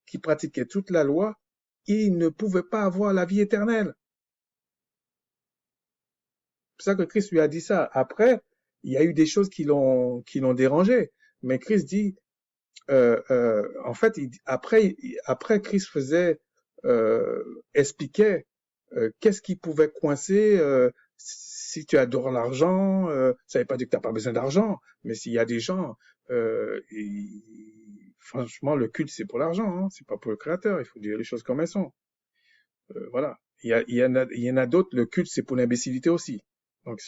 qui pratiquait toute la loi, il ne pouvait pas avoir la vie éternelle. C'est pour ça que Christ lui a dit ça. Après, il y a eu des choses qui l'ont dérangé. Mais Christ dit, en fait, après Christ expliquait qu'est-ce qui pouvait coincer si tu adores l'argent. Ça ne veut pas dire que tu n'as pas besoin d'argent, mais s'il y a des gens, franchement, le culte c'est pour l'argent, hein, c'est pas pour le Créateur. Il faut dire les choses comme elles sont. Voilà. Il y en a d'autres. Le culte c'est pour l'imbécilité aussi. Donc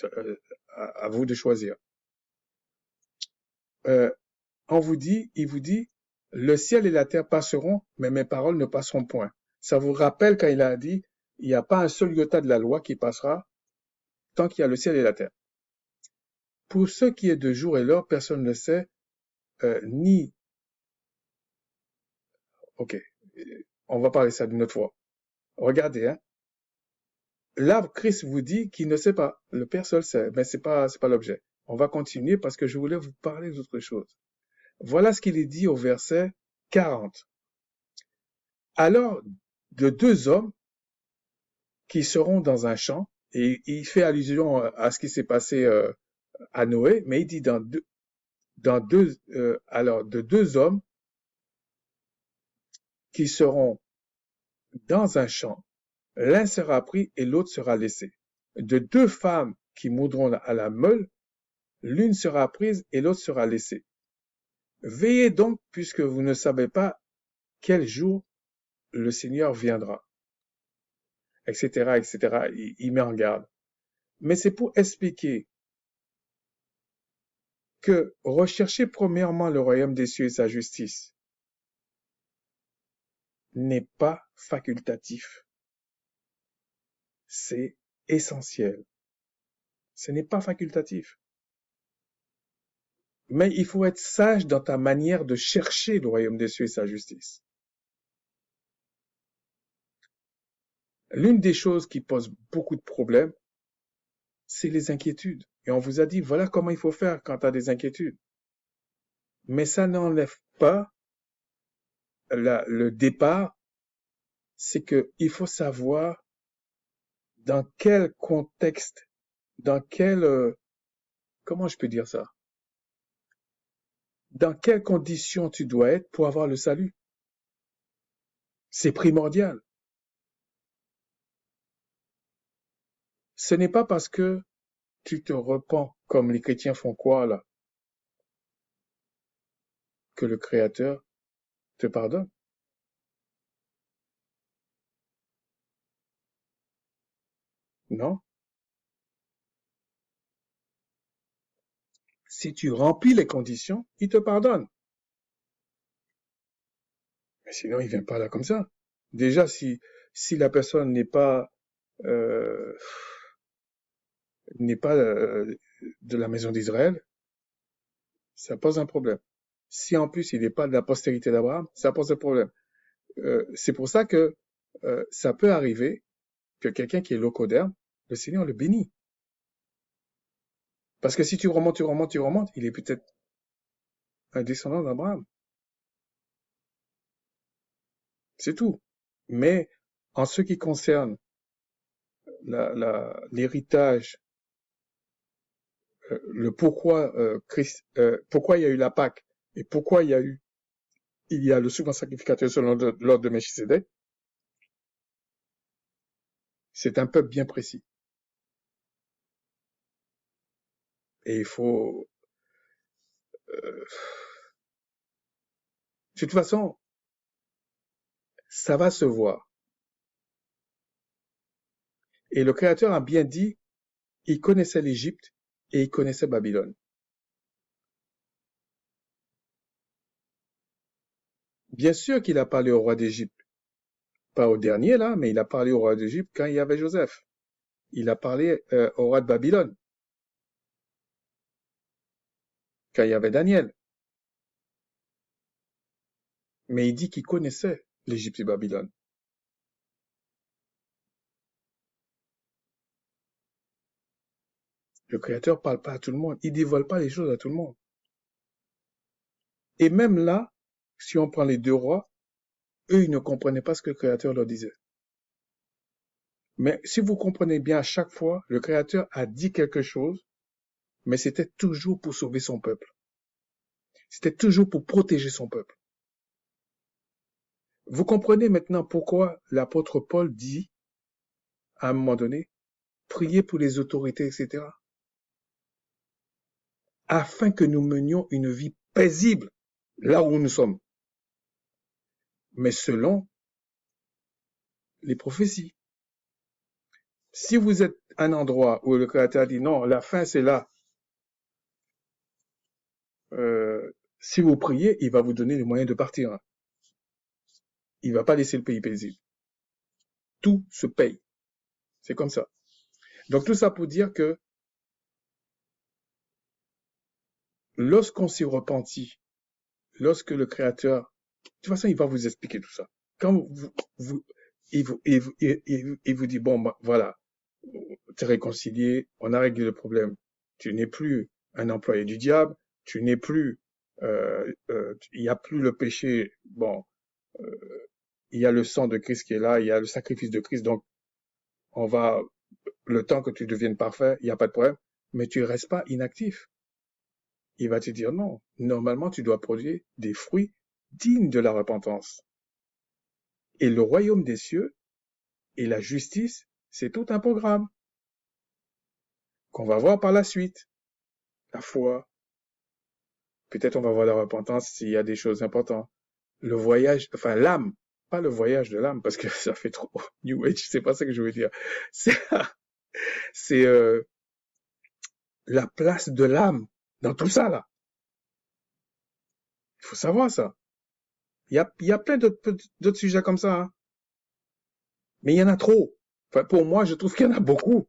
à vous de choisir. Euh, il vous dit, le ciel et la terre passeront, mais mes paroles ne passeront point. Ça vous rappelle quand il a dit, il n'y a pas un seul iota de la loi qui passera tant qu'il y a le ciel et la terre. Pour ce qui est de jour et l'heure, personne ne sait, ni, ok, on va parler ça d'une autre fois. Regardez, hein. Là, Christ vous dit qu'il ne sait pas. Le Père seul sait, mais c'est pas l'objet. On va continuer parce que je voulais vous parler d'autre chose. Voilà ce qu'il est dit au verset 40. Alors, de deux hommes qui seront dans un champ, et il fait allusion à ce qui s'est passé à Noé, mais il dit alors de deux hommes qui seront dans un champ, l'un sera pris et l'autre sera laissé. De deux femmes qui moudront à la meule, l'une sera prise et l'autre sera laissée. Veillez donc, puisque vous ne savez pas quel jour le Seigneur viendra, etc., etc. Il met en garde. Mais c'est pour expliquer que rechercher premièrement le royaume des cieux et sa justice n'est pas facultatif. C'est essentiel. Ce n'est pas facultatif. Mais il faut être sage dans ta manière de chercher le royaume des cieux et sa justice. L'une des choses qui pose beaucoup de problèmes, c'est les inquiétudes. Et on vous a dit, voilà comment il faut faire quand tu as des inquiétudes. Mais ça n'enlève pas le départ, c'est qu'il faut savoir dans quel contexte, dans quel, comment je peux dire ça? Dans quelles conditions tu dois être pour avoir le salut? C'est primordial. Ce n'est pas parce que tu te repens, comme les chrétiens font quoi là, que le Créateur te pardonne. Non. Si tu remplis les conditions, il te pardonne. Mais sinon, il vient pas là comme ça. Déjà, si la personne euh, n'est pas de la maison d'Israël, ça pose un problème. Si en plus il n'est pas de la postérité d'Abraham, ça pose un problème. C'est pour ça que ça peut arriver que quelqu'un qui est locoderme, le Seigneur le bénit. Parce que si tu remontes, tu remontes, tu remontes, il est peut-être un descendant d'Abraham. C'est tout. Mais en ce qui concerne l'héritage, le pourquoi pourquoi il y a eu la Pâque et pourquoi il y a le souverain sacrificateur selon l'ordre de Melchisédek, c'est un peuple bien précis. Et il faut, de toute façon, ça va se voir. Et le Créateur a bien dit, il connaissait l'Égypte et il connaissait Babylone. Bien sûr qu'il a parlé au roi d'Égypte, pas au dernier là, mais il a parlé au roi d'Égypte quand il y avait Joseph. Il a parlé au roi de Babylone quand il y avait Daniel. Mais il dit qu'il connaissait l'Égypte et Babylone. Le Créateur parle pas à tout le monde. Il dévoile pas les choses à tout le monde. Et même là, si on prend les deux rois, eux, ils ne comprenaient pas ce que le Créateur leur disait. Mais si vous comprenez bien, à chaque fois, le Créateur a dit quelque chose, mais c'était toujours pour sauver son peuple. C'était toujours pour protéger son peuple. Vous comprenez maintenant pourquoi l'apôtre Paul dit, à un moment donné, priez pour les autorités, etc., afin que nous menions une vie paisible là où nous sommes, mais selon les prophéties. Si vous êtes à un endroit où le Créateur dit non, la fin c'est là, si vous priez, il va vous donner les moyens de partir. Il va pas laisser le pays paisible. Tout se paye. C'est comme ça. Donc tout ça pour dire que lorsqu'on s'est repenti, lorsque le Créateur, de toute façon, il va vous expliquer tout ça. Quand il vous dit, bon, bah, voilà, tu es réconcilié, on a réglé le problème. Tu n'es plus un employé du diable, tu n'es plus, il n'y a plus le péché. Bon, il y a le sang de Christ qui est là, il y a le sacrifice de Christ, donc on va, le temps que tu deviennes parfait, il n'y a pas de problème, mais tu ne restes pas inactif. Il va te dire non, normalement tu dois produire des fruits dignes de la repentance. Et le royaume des cieux et la justice, c'est tout un programme qu'on va voir par la suite. La foi, peut-être on va voir la repentance s'il y a des choses importantes. Le voyage, enfin l'âme, pas le voyage de l'âme, parce que ça fait trop New Age, c'est pas ça que je veux dire. C'est c'est la place de l'âme dans tout ça là. Il faut savoir ça. Il y a plein d'autres sujets comme ça, hein. Mais il y en a trop. Enfin, pour moi, je trouve qu'il y en a beaucoup.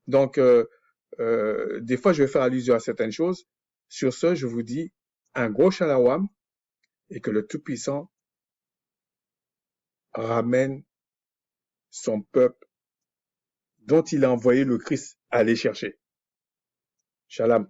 Donc, des fois, je vais faire allusion à certaines choses. Sur ce, je vous dis un gros shalawam et que le Tout-Puissant ramène son peuple dont il a envoyé le Christ aller chercher. Shalom.